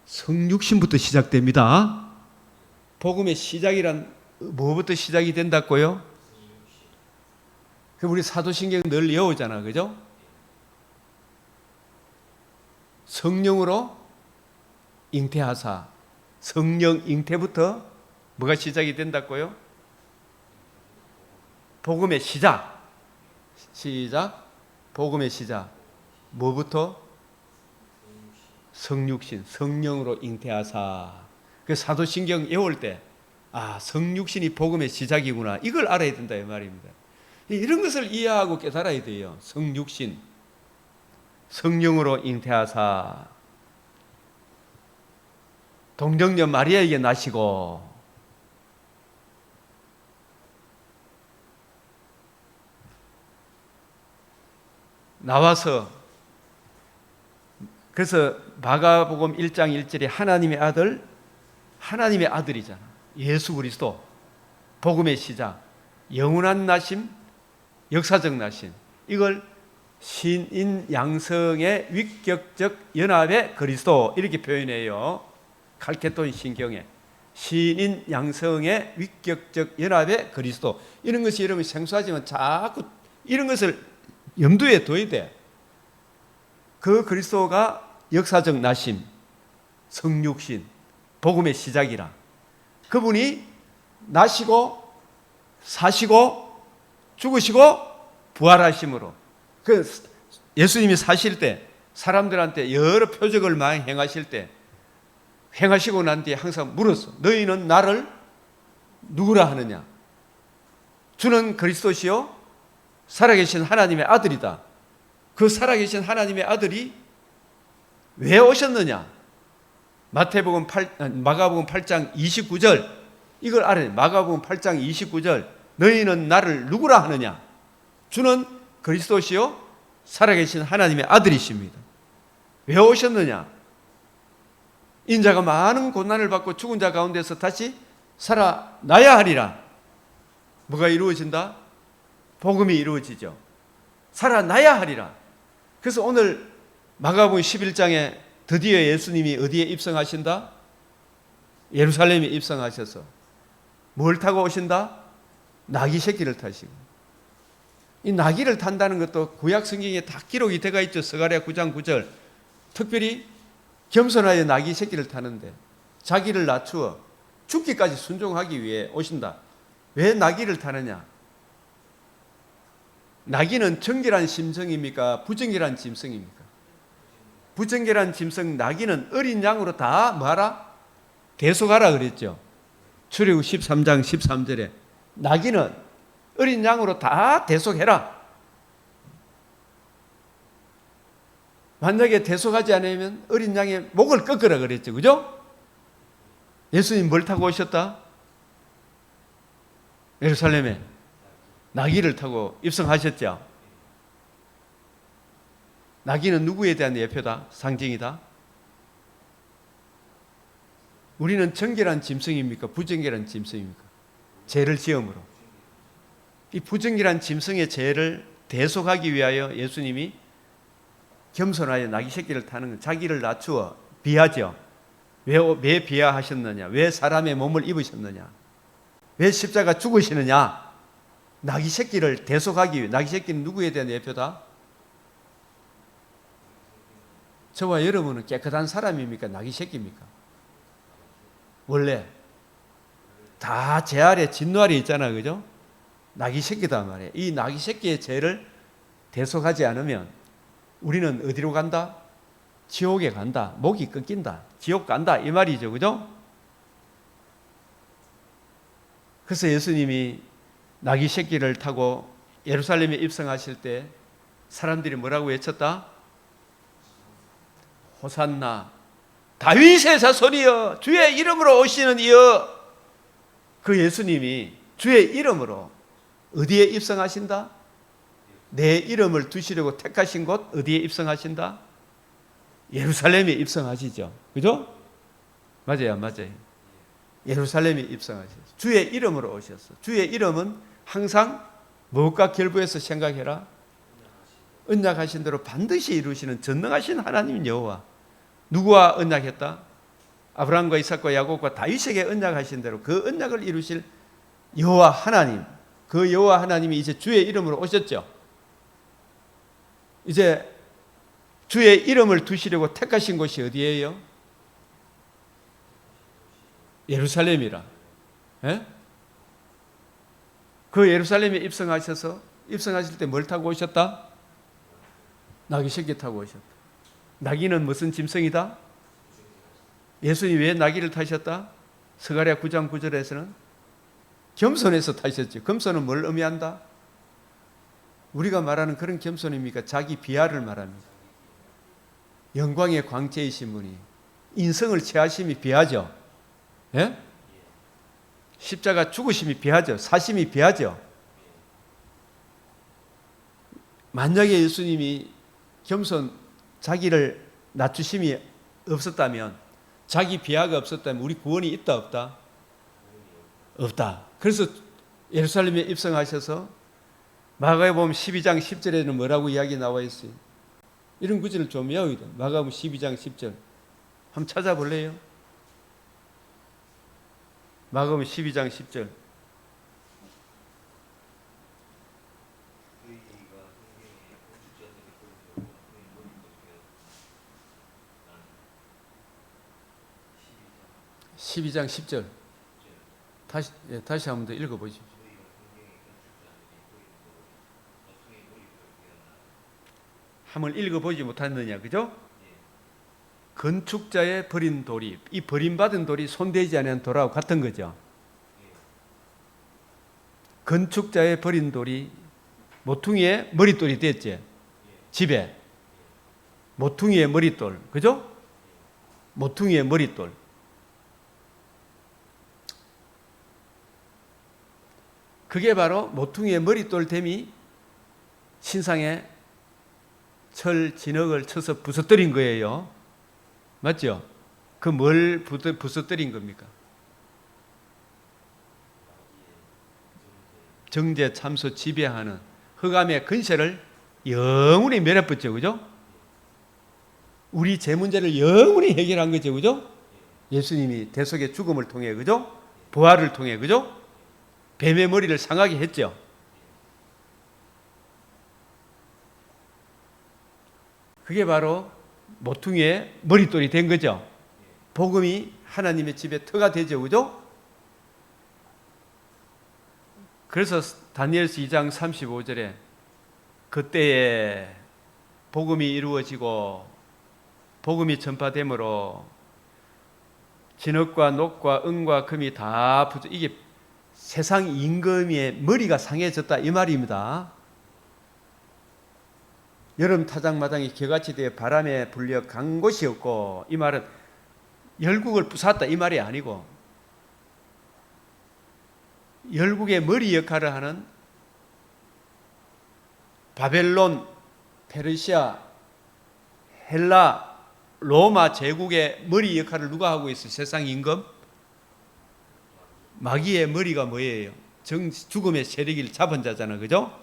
성육신부터 시작됩니다. 복음의 시작이란 뭐부터 시작이 된다고요? 우리 사도신경 늘 외우잖아. 그죠? 성령으로 잉태하사. 성령 잉태부터 뭐가 시작이 된다고요? 복음의 시작. 복음의 시작. 뭐부터? 성육신. 성령으로 잉태하사. 그 사도신경 외울 때 성육신이 복음의 시작이구나. 이걸 알아야 된다 이 말입니다. 이런 것을 이해하고 깨달아야 돼요. 성육신. 성령으로 잉태하사 동정녀 마리아에게 나시고 나와서 그래서 마가복음 1장 1절에 하나님의 아들이잖아. 예수 그리스도 복음의 시작, 영원한 나심, 역사적 나심. 이걸 신인 양성의 위격적 연합의 그리스도 이렇게 표현해요. 칼케톤 신경에 신인 양성의 위격적 연합의 그리스도. 이런 것이 여러분 생소하지만 자꾸 이런 것을 염두에 둬야 돼. 그 그리스도가 역사적 나심, 성육신, 복음의 시작이라. 그분이 나시고 사시고 죽으시고 부활하심으로. 그 예수님이 사실 때 사람들한테 여러 표적을 많이 행하실 때 행하시고 난 뒤에 항상 물었어. 너희는 나를 누구라 하느냐? 주는 그리스도시요 살아계신 하나님의 아들이다. 그 살아계신 하나님의 아들이 왜 오셨느냐? 마가복음 8장 29절 이걸 알아야 돼. 마가복음 8장 29절 너희는 나를 누구라 하느냐? 주는 그리스도시요 살아계신 하나님의 아들이십니다. 왜 오셨느냐? 인자가 많은 고난을 받고 죽은 자 가운데서 다시 살아나야 하리라. 뭐가 이루어진다? 복음이 이루어지죠. 살아나야 하리라. 그래서 오늘 마가복음 11장에 드디어 예수님이 어디에 입성하신다? 예루살렘에 입성하셔서 뭘 타고 오신다? 나귀 새끼를 타시고. 이 나귀를 탄다는 것도 구약 성경에 다 기록이 되어 있죠. 스가랴 9장 9절. 특별히 겸손하여 나귀 새끼를 타는데 자기를 낮추어 죽기까지 순종하기 위해 오신다. 왜 나귀를 타느냐? 나귀는 정결한 심성입니까? 부정결한 짐승입니까? 부정결한 짐승 나귀는 어린 양으로 다 뭐하라? 대속하라 그랬죠. 출애굽 13장 13절에 나귀는 어린 양으로 다 대속해라. 만약에 대속하지 않으면 어린 양의 목을 꺾으라 그랬죠. 그죠? 예수님 뭘 타고 오셨다? 예루살렘에 나귀를 타고 입성하셨죠. 나귀는 누구에 대한 예표다? 상징이다? 우리는 정결한 짐승입니까? 부정결한 짐승입니까? 죄를 지음으로. 이 부정결한 짐승의 죄를 대속하기 위하여 예수님이 겸손하여 나귀 새끼를 타는 것, 자기를 낮추어 비하죠. 왜 비하하셨느냐? 왜 사람의 몸을 입으셨느냐? 왜 십자가 죽으시느냐? 나귀 새끼를 대속하기 위해. 나귀 새끼는 누구에 대한 예표다? 저와 여러분은 깨끗한 사람입니까? 나귀 새끼입니까? 원래 다 제 아래 진노 아래 있잖아, 그죠? 나귀 새끼다 말이에요. 이 나귀 새끼의 죄를 대속하지 않으면 우리는 어디로 간다? 지옥에 간다. 목이 끊긴다. 지옥 간다. 이 말이죠, 그죠? 그래서 예수님이 나귀 새끼를 타고 예루살렘에 입성하실 때 사람들이 뭐라고 외쳤다? 호산나 다윗의 자손이여 주의 이름으로 오시는 이여. 그 예수님이 주의 이름으로 어디에 입성하신다? 내 이름을 두시려고 택하신 곳 어디에 입성하신다? 예루살렘에 입성하시죠. 그죠? 맞아요, 맞아요. 예루살렘에 입성하셨어요. 주의 이름으로 오셨어. 주의 이름은 항상 무엇과 결부해서 생각해라? 언약하신 대로 반드시 이루시는 전능하신 하나님 여호와. 누구와 언약했다? 아브라함과 이삭과 야곱과 다윗에게 언약하신 대로 그 언약을 이루실 여호와 하나님. 그 여호와 하나님이 이제 주의 이름으로 오셨죠. 이제 주의 이름을 두시려고 택하신 곳이 어디예요? 예루살렘이라. 예? 그 예루살렘에 입성하실 때 뭘 타고 오셨다? 나귀 새끼 타고 오셨다. 나귀는 무슨 짐승이다? 예수님이 왜 나귀를 타셨다? 스가랴 9장 9절에서는 겸손해서 타셨죠. 겸손은 뭘 의미한다? 우리가 말하는 그런 겸손입니까? 자기 비하를 말합니다. 영광의 광채이신 분이 인성을 취하심이 비하죠. 예? 십자가 죽으심이 비하죠. 사심이 비하죠. 만약에 예수님이 겸손, 자기를 낮추심이 없었다면, 자기 비하가 없었다면 우리 구원이 있다 없다? 없다. 그래서 예루살렘에 입성하셔서 마가복음 12장 10절에는 뭐라고 이야기 나와 있어요? 이런 구절을 좀 외워야 돼. 마가복음 12장 10절. 한번 찾아볼래요? 마가복음 12장 10절. (12장 10절) 다시 한번 더 읽어보십시오. 한번 읽어보지 못했느냐, 그죠? 건축자의 버린 돌이, 이 버림받은 돌이 손대지 않은 돌하고 같은 거죠. 건축자의 버린 돌이 모퉁이의 머릿돌이 됐지. 집에 모퉁이의 머릿돌, 그죠? 모퉁이의 머릿돌. 그게 바로 모퉁이의 머릿돌 됨이 신상에 철 진흙을 쳐서 부서뜨린 거예요. 맞죠? 그 뭘 부서뜨린 겁니까? 정제 참소 지배하는 흑암의 근세를 영원히 멸해버렸죠, 그죠? 우리 제 문제를 영원히 해결한 거죠, 그죠? 예수님이 대속의 죽음을 통해, 그죠? 부활을 통해, 그죠? 뱀의 머리를 상하게 했죠. 그게 바로 모퉁이의 머릿돌이 된 거죠. 복음이 하나님의 집에 터가 되죠, 그죠? 그래서 다니엘서 2장 35절에 그때에 복음이 이루어지고 복음이 전파되므로 진흙과 녹과 은과 금이 다 이게 세상 임금의 머리가 상해졌다 이 말입니다. 여름 타작마당이 겨같이 되어 바람에 불려 간 곳이 없고, 이 말은 열국을 부쉈다 이 말이 아니고 열국의 머리 역할을 하는 바벨론, 페르시아, 헬라, 로마 제국의 머리 역할을 누가 하고 있어요? 세상 임금? 마귀의 머리가 뭐예요? 죽음의 세력을 잡은 자잖아, 그죠?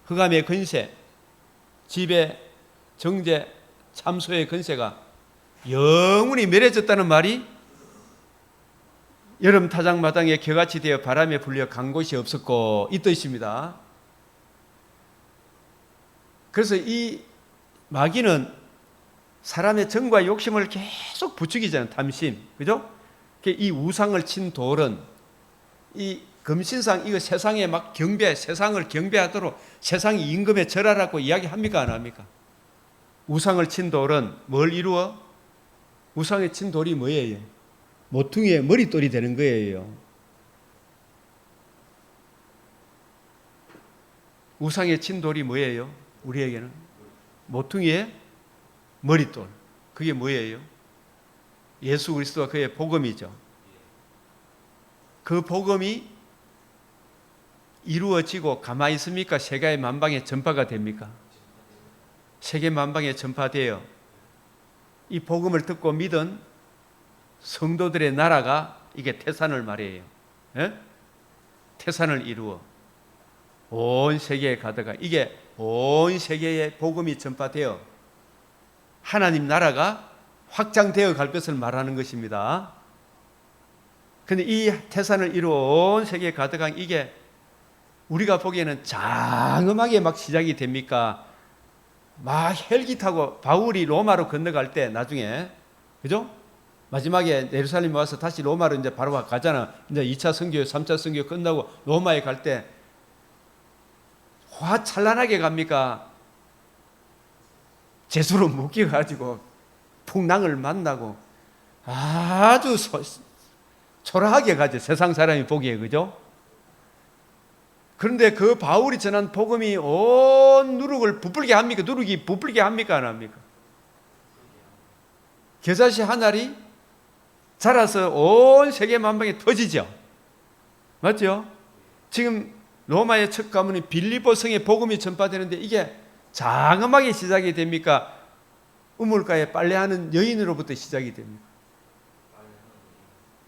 흑암의 근세, 지배, 정제, 참소의 근세가 영원히 멸해졌다는 말이 여름 타작마당에 겨같이 되어 바람에 불려 간 곳이 없었고 이 뜻입니다. 그래서 이 마귀는 사람의 정과 욕심을 계속 부추기잖아요. 탐심, 그죠? 이 우상을 친 돌은 이 금신상 이거 세상에 막 세상을 경배하도록 세상이 임금에 절하라고 이야기합니까, 안 합니까? 우상을 친 돌은 뭘 이루어? 우상에 친 돌이 뭐예요? 모퉁이의 머릿돌이 되는 거예요. 우상에 친 돌이 뭐예요? 우리에게는 모퉁이의 머릿돌. 그게 뭐예요? 예수 그리스도와 그의 복음이죠. 그 복음이 이루어지고 가만히 있습니까? 세계 만방에 전파가 됩니까? 세계 만방에 전파되어 이 복음을 듣고 믿은 성도들의 나라가 이게 태산을 말이에요. 예? 태산을 이루어 온 세계에 가다가 이게 온 세계에 복음이 전파되어 하나님 나라가 확장되어 갈 것을 말하는 것입니다. 그런데 이 태산을 이루어 온 세계에 가득한 이게 우리가 보기에는 장엄하게 막 시작이 됩니까? 막 헬기 타고 바울이 로마로 건너갈 때 나중에, 그죠? 마지막에 예루살렘 와서 다시 로마로 이제 바로 가잖아. 이제 2차 선교, 3차 선교 끝나고 로마에 갈 때 화찬란하게 갑니까? 제수로 묶여가지고 풍랑을 만나고 아주 초라하게 가죠. 세상 사람이 보기에, 그죠? 그런데 그 바울이 전한 복음이 온 누룩을 부풀게 합니까? 누룩이 부풀게 합니까? 안 합니까? 겨자씨 한 알이 자라서 온 세계 만방에 터지죠. 맞죠? 지금 로마의 첫 가문인 빌립보 성에 복음이 전파되는데 이게 장엄하게 시작이 됩니까? 우물가에 빨래하는 여인으로부터 시작이 됩니다.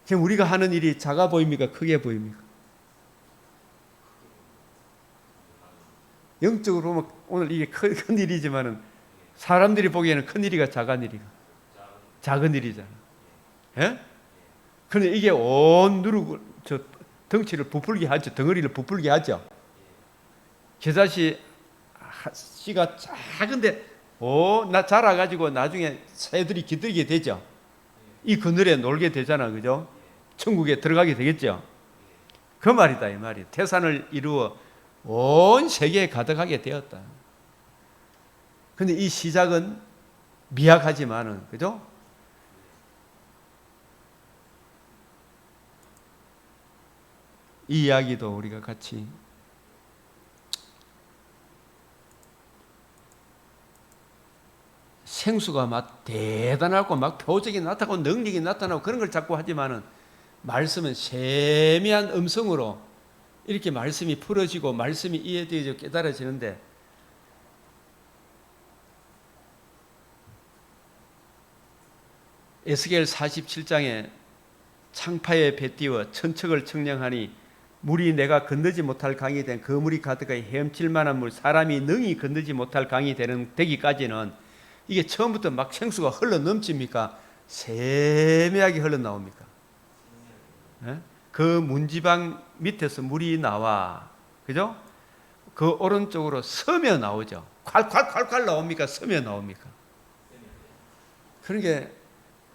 지금 우리가 하는 일이 작아 보입니까? 크게 보입니까? 영적으로 보면 오늘 이게 큰 일이지만은 사람들이 보기에는 큰 일이가 작은 일이가 작은 일이잖아. 예? 그런데 이게 온 누룩을 덩치를 부풀게 하죠. 덩어리를 부풀게 하죠. 겨자씨 씨가 작은데 나 자라가지고 나중에 새들이 기들게 되죠. 이 그늘에 놀게 되잖아, 그죠? 천국에 들어가게 되겠죠. 그 말이다, 이 말이. 태산을 이루어 온 세계에 가득하게 되었다. 근데 이 시작은 미약하지만은, 그죠? 이 이야기도 우리가 같이 생수가 막 대단하고 막 표적이 나타나고 능력이 나타나고 그런 걸 자꾸 하지만은 말씀은 세미한 음성으로 이렇게 말씀이 풀어지고 말씀이 이해되어져 깨달아지는데 에스겔 47장에 창파에 배 띄워 천척을 청량하니 물이 내가 건너지 못할 강이 된 그 물이 가득하여 헤엄칠 만한 물 사람이 능히 건너지 못할 강이 되기까지는 이게 처음부터 막 생수가 흘러 넘칩니까? 세미하게 흘러 나옵니까? 네? 그 문지방 밑에서 물이 나와, 그죠? 그 오른쪽으로 서며 나오죠. 콸콸콸콸 나옵니까? 서며 나옵니까? 그러니까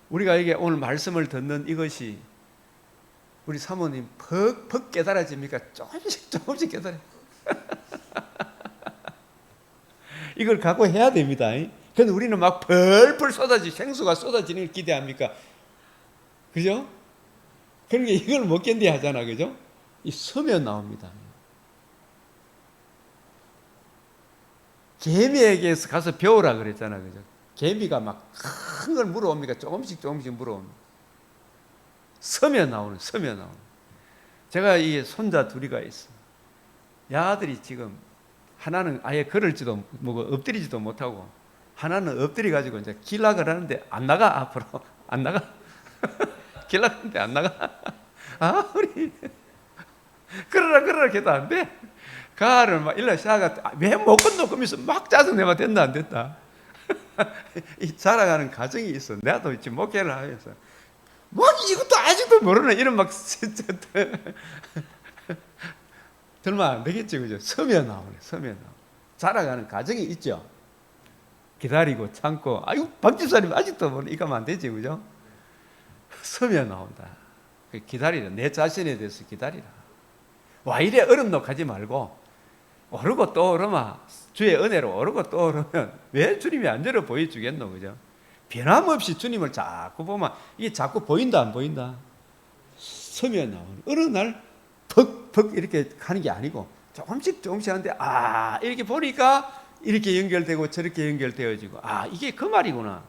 우리가 이게 오늘 말씀을 듣는 이것이 우리 사모님 퍽퍽 깨달아집니까? 조금씩 깨달아요. 이걸 갖고 해야 됩니다. 근데 우리는 막 펄펄 생수가 쏟아지는 걸 기대합니까? 그죠? 그러니까 이걸 못 견뎌 하잖아. 그죠? 이 서면 나옵니다. 개미에게서 가서 배우라 그랬잖아. 그죠? 개미가 막 큰 걸 물어옵니까? 조금씩 물어옵니다. 서면 나오는. 제가 이 손자 둘이가 있어. 야들이 지금 하나는 아예 걸을지도 엎드리지도 못하고 하나는 엎드려 가지고 이제 길락을 하는데 안 나가. 앞으로 안 나가. 길락하는데 안 나가. 아, 우리 그러라 해도 안 돼. 가를 막 일러 시작하가 왜 못 건너 그러면서 막 짜증내면 된다 안 됐다. 이 자라가는 과정이 있어. 나도 지금 목회를 하면서 뭐 이것도 아직도 모르네 이런 막 들면 안 되겠지, 그죠? 서면 나오네. 자라가는 과정이 있죠. 기다리고 참고. 아이고 박집사님 아직도 모르네. 이거면 안 되지, 그죠? 서면 나온다. 기다리라. 내 자신에 대해서 기다리라. 와 이래 어렵노 하지 말고 오르고 또 오르마 주의 은혜로 오르고 또 오르면 왜 주님이 안 열어 보여주겠노, 그죠? 변함없이 주님을 자꾸 보면 이게 자꾸 보인다 안 보인다? 서면 나오는 어느 날 퍽퍽 이렇게 가는 게 아니고 조금씩 하는데 아 이렇게 보니까 이렇게 연결되고 저렇게 연결되어지고 아 이게 그 말이구나.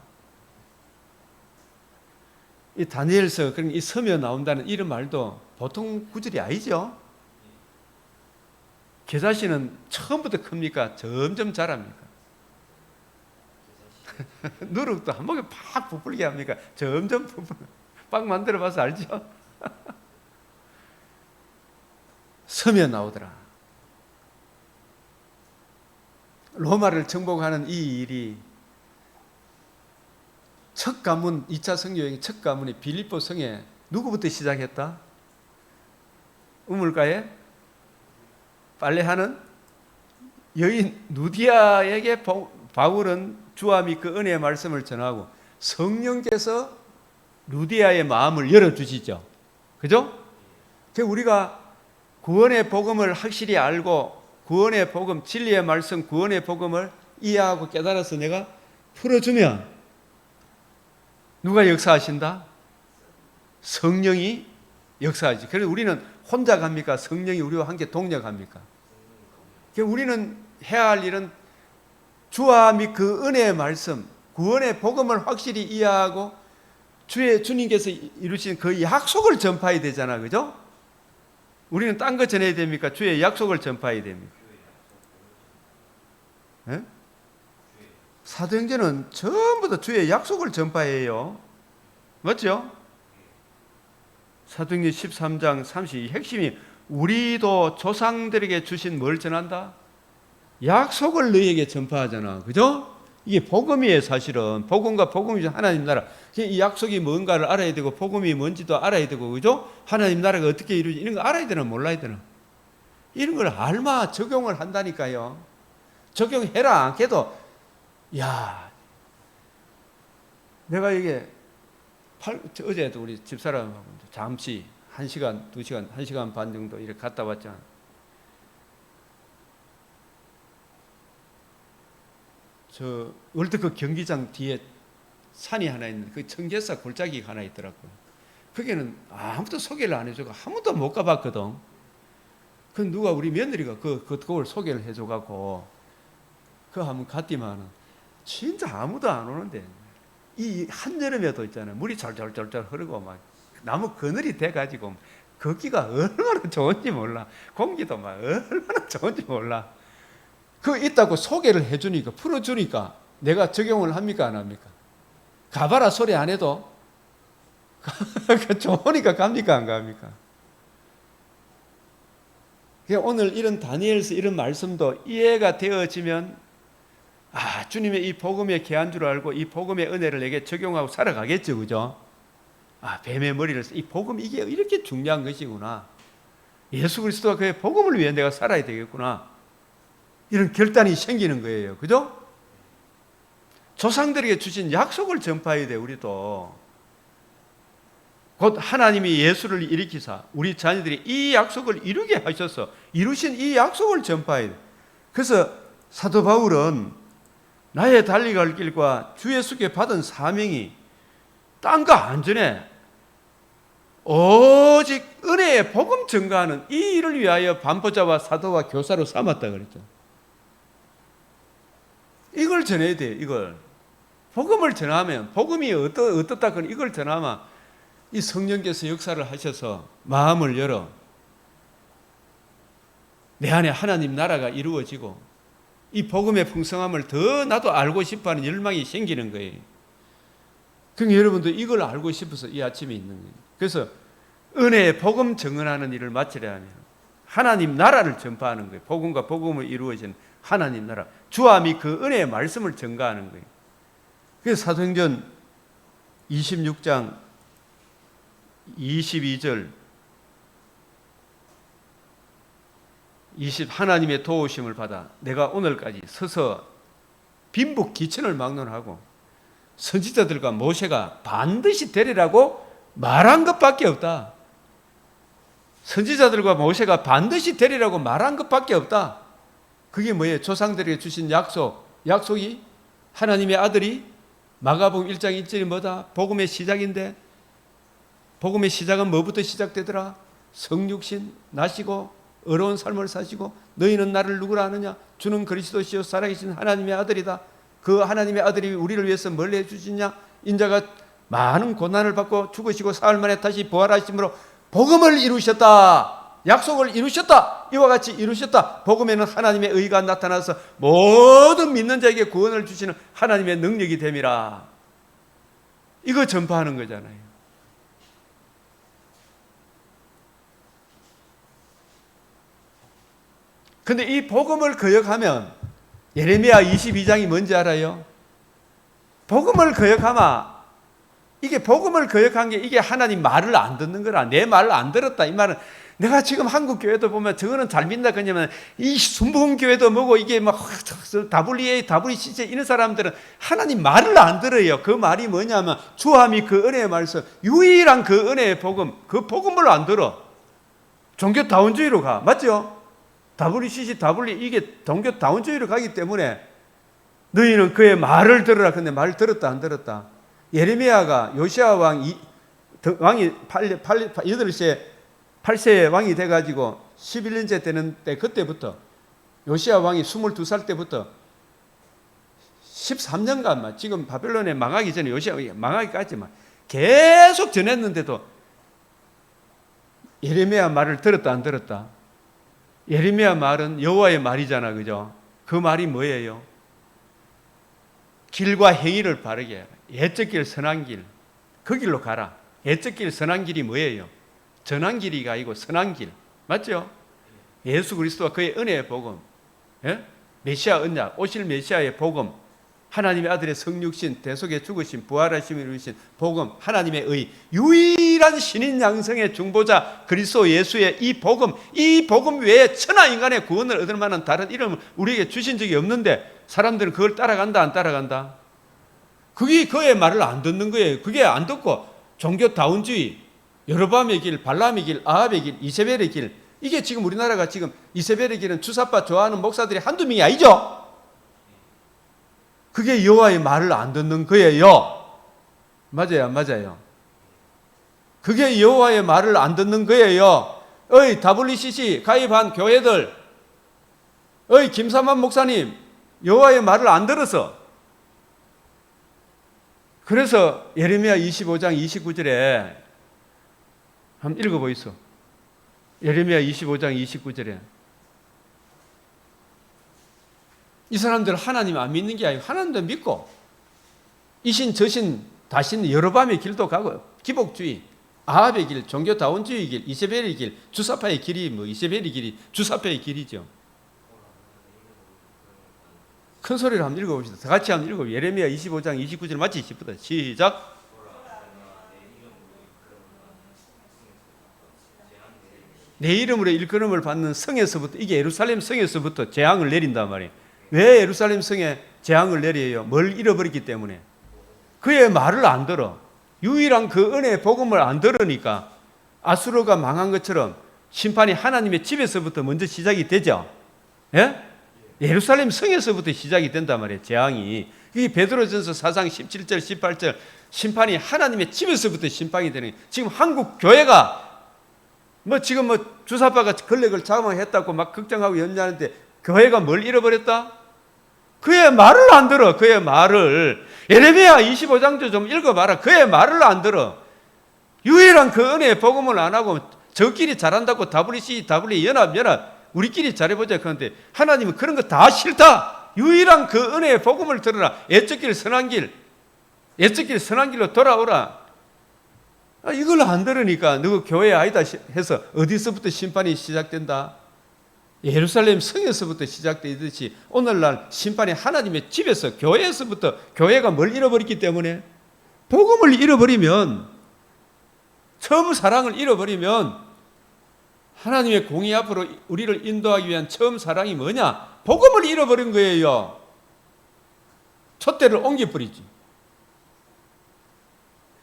이 다니엘서 그런 이 서면 나온다는 이런 말도 보통 구절이 아니죠. 계사시는 처음부터 큽니까? 점점 자랍니까? 누룩도 한 번에 팍 부풀게 합니까? 점점 빵 만들어 봐서 알죠? 서면 나오더라. 로마를 정복하는 이 일이 첫 가문 2차 성교여행 첫 가문이 빌립보 성에 누구부터 시작했다? 우물가에 빨래하는 여인 누디아에게 바울은 주와 및 그 은혜의 말씀을 전하고 성령께서 누디아의 마음을 열어주시죠. 그죠? 우리가 구원의 복음을 확실히 알고 구원의 복음, 진리의 말씀, 구원의 복음을 이해하고 깨달아서 내가 풀어주면 누가 역사하신다? 성령이 역사하지. 그래서 우리는 혼자 갑니까? 성령이 우리와 함께 동력합니까? 우리는 해야 할 일은 주와 및 그 은혜의 말씀, 구원의 복음을 확실히 이해하고 주님께서 이루신 그 약속을 전파해야 되잖아. 그죠? 우리는 딴 거 전해야 됩니까? 주의 약속을 전파해야 됩니까? 네? 사도행전은 전부 다 주의 약속을 전파해요. 맞죠? 사도행전 13장 32 핵심이 우리도 조상들에게 주신 뭘 전한다? 약속을 너희에게 전파하잖아. 그죠? 이게 복음이에요, 사실은. 복음과 복음이 하나님 나라. 이 약속이 뭔가를 알아야 되고, 복음이 뭔지도 알아야 되고, 그죠? 하나님 나라가 어떻게 이루어지, 이런 거 알아야 되나, 몰라야 되나? 이런 걸 알마 적용을 한다니까요. 적용해라, 안 해도, 야, 내가 이게, 어제도 우리 집사람하고 잠시 1시간, 2시간, 1시간 반 정도 이렇게 갔다 왔잖아. 저 월드컵 경기장 뒤에 산이 하나 있는 그 청계사 골짜기가 하나 있더라고요. 거기는 아무도 소개를 안 해주고 아무도 못 가봤거든. 그 누가 우리 며느리가 그걸 소개를 해줘갖고 그거 한번 갔더만은 진짜 아무도 안 오는데 이 한여름에도 있잖아요. 물이 절절절절 흐르고 막 나무 그늘이 돼가지고 걷기가 얼마나 좋은지 몰라. 공기도 막 얼마나 좋은지 몰라. 그거 있다고 소개를 해주니까 풀어주니까 내가 적용을 합니까 안 합니까? 가봐라 소리 안 해도 좋으니까 갑니까 안 갑니까? 오늘 이런 다니엘서 이런 말씀도 이해가 되어지면 주님의 이 복음의 귀한 줄 알고 이 복음의 은혜를 내게 적용하고 살아가겠죠, 그죠? 뱀의 머리를 이 복음 이게 이렇게 중요한 것이구나. 예수 그리스도가 그의 복음을 위해 내가 살아야 되겠구나. 이런 결단이 생기는 거예요, 그죠? 조상들에게 주신 약속을 전파해야 돼, 우리도. 곧 하나님이 예수를 일으키사 우리 자녀들이 이 약속을 이루게 하셔서 이루신 이 약속을 전파해야 돼. 그래서 사도 바울은 나의 달려갈 길과 주 예수께 받은 사명이 땅과 안전에 오직 은혜의 복음 증가하는 이 일을 위하여 반포자와 사도와 교사로 삼았다 그랬죠. 이걸 전해야 돼요. 이걸 복음을 전하면 복음이 어떻다 그런 이걸 전하면 이 성령께서 역사를 하셔서 마음을 열어 내 안에 하나님 나라가 이루어지고 이 복음의 풍성함을 더 나도 알고 싶어하는 열망이 생기는 거예요. 그러니까 여러분도 이걸 알고 싶어서 이 아침에 있는 거예요. 그래서 은혜의 복음 증언하는 일을 마치려 하면 하나님 나라를 전파하는 거예요. 복음과 복음을 이루어진 하나님 나라. 주와 및 그 은혜의 말씀을 전가하는 거예요. 그래서 사도행전 26장 22절 하나님의 도우심을 받아 내가 오늘까지 서서 빈북 기천을 막론하고 선지자들과 모세가 반드시 되리라고 말한 것밖에 없다. 선지자들과 모세가 반드시 되리라고 말한 것밖에 없다. 그게 뭐예요? 조상들에게 주신 약속이 하나님의 아들이 마가복음 1장 1절이 뭐다? 복음의 시작인데 복음의 시작은 뭐부터 시작되더라? 성육신 나시고 어려운 삶을 사시고 너희는 나를 누구라 하느냐? 주는 그리스도시요 살아계신 하나님의 아들이다. 그 하나님의 아들이 우리를 위해서 뭘 해주시냐? 인자가 많은 고난을 받고 죽으시고 사흘 만에 다시 부활하심으로 복음을 이루셨다. 약속을 이루셨다. 이와 같이 이루셨다. 복음에는 하나님의 의가 나타나서 모든 믿는 자에게 구원을 주시는 하나님의 능력이 됨이라. 이거 전파하는 거잖아요. 근데 이 복음을 거역하면 예레미야 22장이 뭔지 알아요? 복음을 거역하면 이게 복음을 거역한 게 이게 하나님 말을 안 듣는 거라. 내 말을 안 들었다. 이 말은 내가 지금 한국 교회도 보면 저거는 잘 믿나 그냐면 이 순복음 교회도 뭐고 이게 막 WA, WCC 이런 사람들은 하나님 말을 안 들어요. 그 말이 뭐냐면 주함이 그 은혜의 말씀 유일한 그 은혜의 복음 그 복음을 안 들어. 종교다운주의로 가. 맞죠? WCC, 이게 종교다운주의로 가기 때문에 너희는 그의 말을 들으라. 근데 말 들었다 안 들었다? 예레미야가 요시아 왕이 8세의 왕이 돼가지고 11년째 되는 때 그때부터 요시아 왕이 22살 때부터 13년간 지금 바벨론에 망하기 전에 요시아 왕이 망하기까지만 계속 전했는데도 예레미야 말을 들었다 안 들었다? 예레미야 말은 여호와의 말이잖아, 그죠? 그 말이 뭐예요? 길과 행위를 바르게 해라. 옛적 길 선한 길, 그 길로 가라. 옛적 길 선한 길이 뭐예요? 전한 길이 아니고 선한 길, 맞죠? 예수 그리스도와 그의 은혜의 복음, 메시아 언약, 오실 메시아의 복음, 하나님의 아들의 성육신, 대속의 죽으신, 부활하심을 이루신 복음, 하나님의 의, 유일한 신인 양성의 중보자 그리스도 예수의 이 복음 외에 천하 인간의 구원을 얻을 만한 다른 이름을 우리에게 주신 적이 없는데 사람들은 그걸 따라간다 안 따라간다? 그게 그의 말을 안 듣는 거예요. 그게 안 듣고 종교다운주의, 여로보암의 길, 발람의 길, 아합의 길, 이세벨의 길, 이게 지금 우리나라가 지금 이세벨의 길은 주사파 좋아하는 목사들이 한두 명이 아니죠. 그게 여호와의 말을 안 듣는 거예요. 맞아요, 안 맞아요? 그게 여호와의 말을 안 듣는 거예요. 어이 WCC 가입한 교회들, 어이 김삼환 목사님, 여호와의 말을 안 들어서. 그래서 예레미야 25장 29절에 한번 읽어보이소. 예레미야 25장 29절에 이 사람들 하나님 안 믿는 게 아니고 하나님도 믿고 이신 저신 다신 여로밤의 길도 가고 기복주의, 아합의 길, 종교다원주의 길, 이세벨의 길, 주사파의 길이 뭐 이세벨의 길이 주사파의 길이죠. 큰 소리로 한번 읽어봅시다. 다 같이 한번 읽어봅시다. 예레미야 25장 29절 맞지? 싶다. 시작. 내 이름으로 일컬음을 받는 성에서부터, 이게 예루살렘 성에서부터 재앙을 내린단 말이에요. 왜 예루살렘 성에 재앙을 내려요? 뭘 잃어버렸기 때문에. 그의 말을 안 들어. 유일한 그 은혜의 복음을 안 들으니까 아수르가 망한 것처럼 심판이 하나님의 집에서부터 먼저 시작이 되죠. 예? 예루살렘 성에서부터 시작이 된단 말이에요. 재앙이. 이 베드로전서 4장 17절 18절 심판이 하나님의 집에서부터 심판이 되는 거예요. 지금 한국 교회가 지금 주사파가 권력을 장악했다고 막 걱정하고 연주하는데 교회가 뭘 잃어버렸다? 그의 말을 안 들어. 그의 말을. 예레미야 25장도 좀 읽어봐라. 그의 말을 안 들어. 유일한 그 은혜의 복음을 안 하고 저끼리 잘한다고 WC, 연합 우리끼리 잘해보자. 그런데 하나님은 그런 거 다 싫다. 유일한 그 은혜의 복음을 들어라. 애적길 선한 길로 돌아오라. 이걸 안 들으니까 너가 교회 아니다 해서 어디서부터 심판이 시작된다? 예루살렘 성에서부터 시작되듯이 오늘날 심판이 하나님의 집에서, 교회에서부터. 교회가 뭘 잃어버렸기 때문에? 복음을 잃어버리면, 처음 사랑을 잃어버리면 하나님의 공의 앞으로 우리를 인도하기 위한 처음 사랑이 뭐냐? 복음을 잃어버린 거예요. 촛대를 옮겨버리지.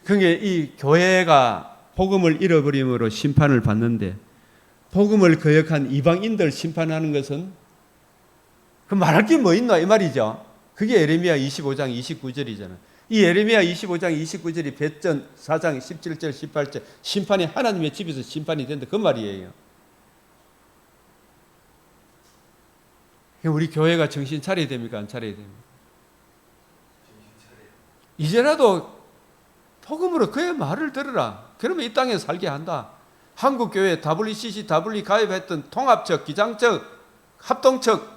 그게 이 교회가 복음을 잃어버림으로 심판을 받는데, 복음을 거역한 이방인들 심판하는 것은 그 말할 게 뭐 있나 이 말이죠. 그게 예레미야 25장 29절이잖아요. 이 예레미야 25장 29절이 벳전 4장 17절 18절 심판이 하나님의 집에서 심판이 된다 그 말이에요. 우리 교회가 정신 차려야 됩니까? 안 차려야 됩니까? 이제라도 복음으로 그의 말을 들으라. 그러면 이 땅에 살게 한다. 한국교회 WCC, W 가입했던 통합척, 기장척, 합동척,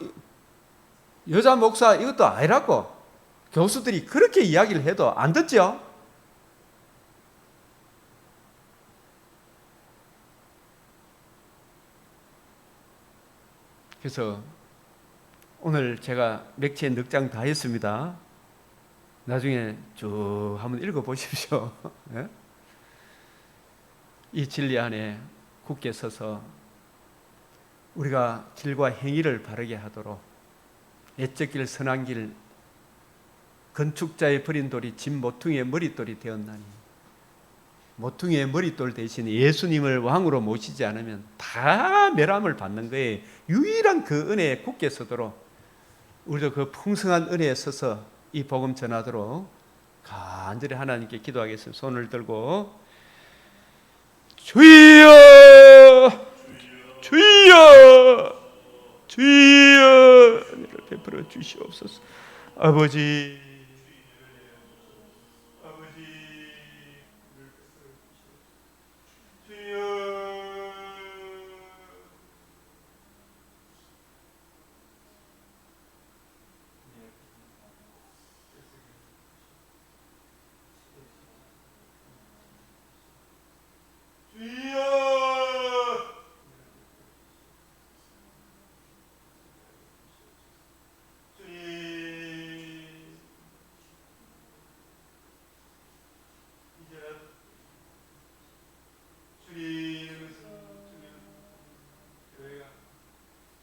여자 목사 이것도 아니라고 교수들이 그렇게 이야기를 해도 안 듣죠. 그래서 오늘 제가 맥체 넉 장 다 했습니다. 나중에 쭉 한번 읽어보십시오. 네? 이 진리 안에 굳게 서서 우리가 길과 행위를 바르게 하도록 애적길 선한 길 건축자의 버린 돌이 집 모퉁이의 머릿돌이 되었나니 모퉁이의 머릿돌 대신 예수님을 왕으로 모시지 않으면 다 멸함을 받는 거예요. 유일한 그 은혜에 굳게 서도록 우리도 그 풍성한 은혜에 서서 이 복음 전하도록 간절히 하나님께 기도하겠습니다. 손을 들고 주여 주여 주여 은혜를 베풀어 주시옵소서. 아버지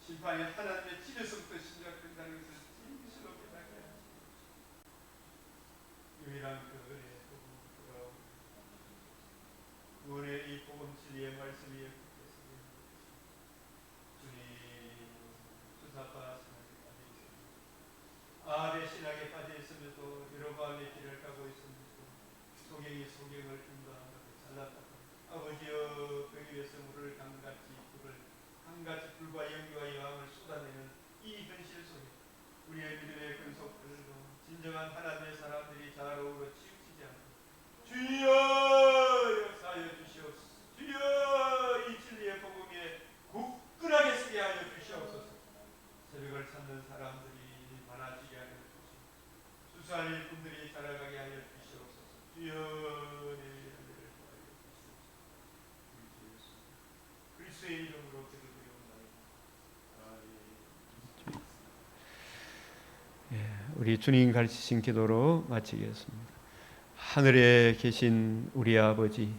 심판이 하나님의 집에서부터 시작된다는 것을 진실로 깨닫게 하시고 유일한 그 은혜의 복음 구원의 이 복음 진리의 말씀이 역했으니 주님 주사파 신학에 빠져 있습니다. 아합의 신학에 빠져 있습니다. 소경이 소경을 인도하는 잘났다. 아버지여 그 위에서 물을 강같이 불과 연기와 여왕을 쏟아내는 이 현실 속에 우리의 믿음의 근속들도 진정한 하나님의 사람들이 잘 어우러 치우치지 않고 주여 역사하여 주시옵소서. 주여 이 진리의 복음에 굳건하게 서게 하여 주시옵소서. 새벽을 찾는 사람들이 많아지게 하여 주시옵소서. 수수한 일꾼들이 자라가게 하여 주시옵소서. 주여 내 은혜를 구하여 주시옵소서. 그리스도의 이름으로 기도드리옵나이다. 우리 주님 가르치신 기도로 마치겠습니다. 하늘에 계신 우리 아버지,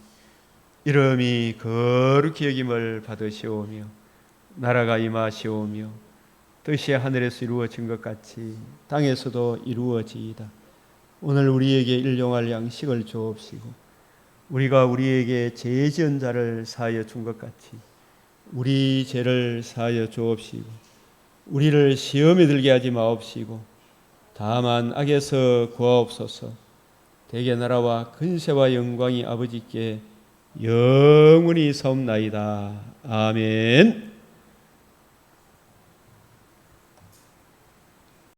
이름이 거룩히 여김을 받으시오며 나라가 임하시오며 뜻이 하늘에서 이루어진 것 같이 땅에서도 이루어지이다. 오늘 우리에게 일용할 양식을 주옵시고 우리가 우리에게 죄 지은 자를 사하여 준 것 같이 우리 죄를 사하여 주옵시고 우리를 시험에 들게 하지 마옵시고 다만 악에서 구하옵소서. 대개 나라와 근세와 영광이 아버지께 영원히 사옵나이다. 아멘.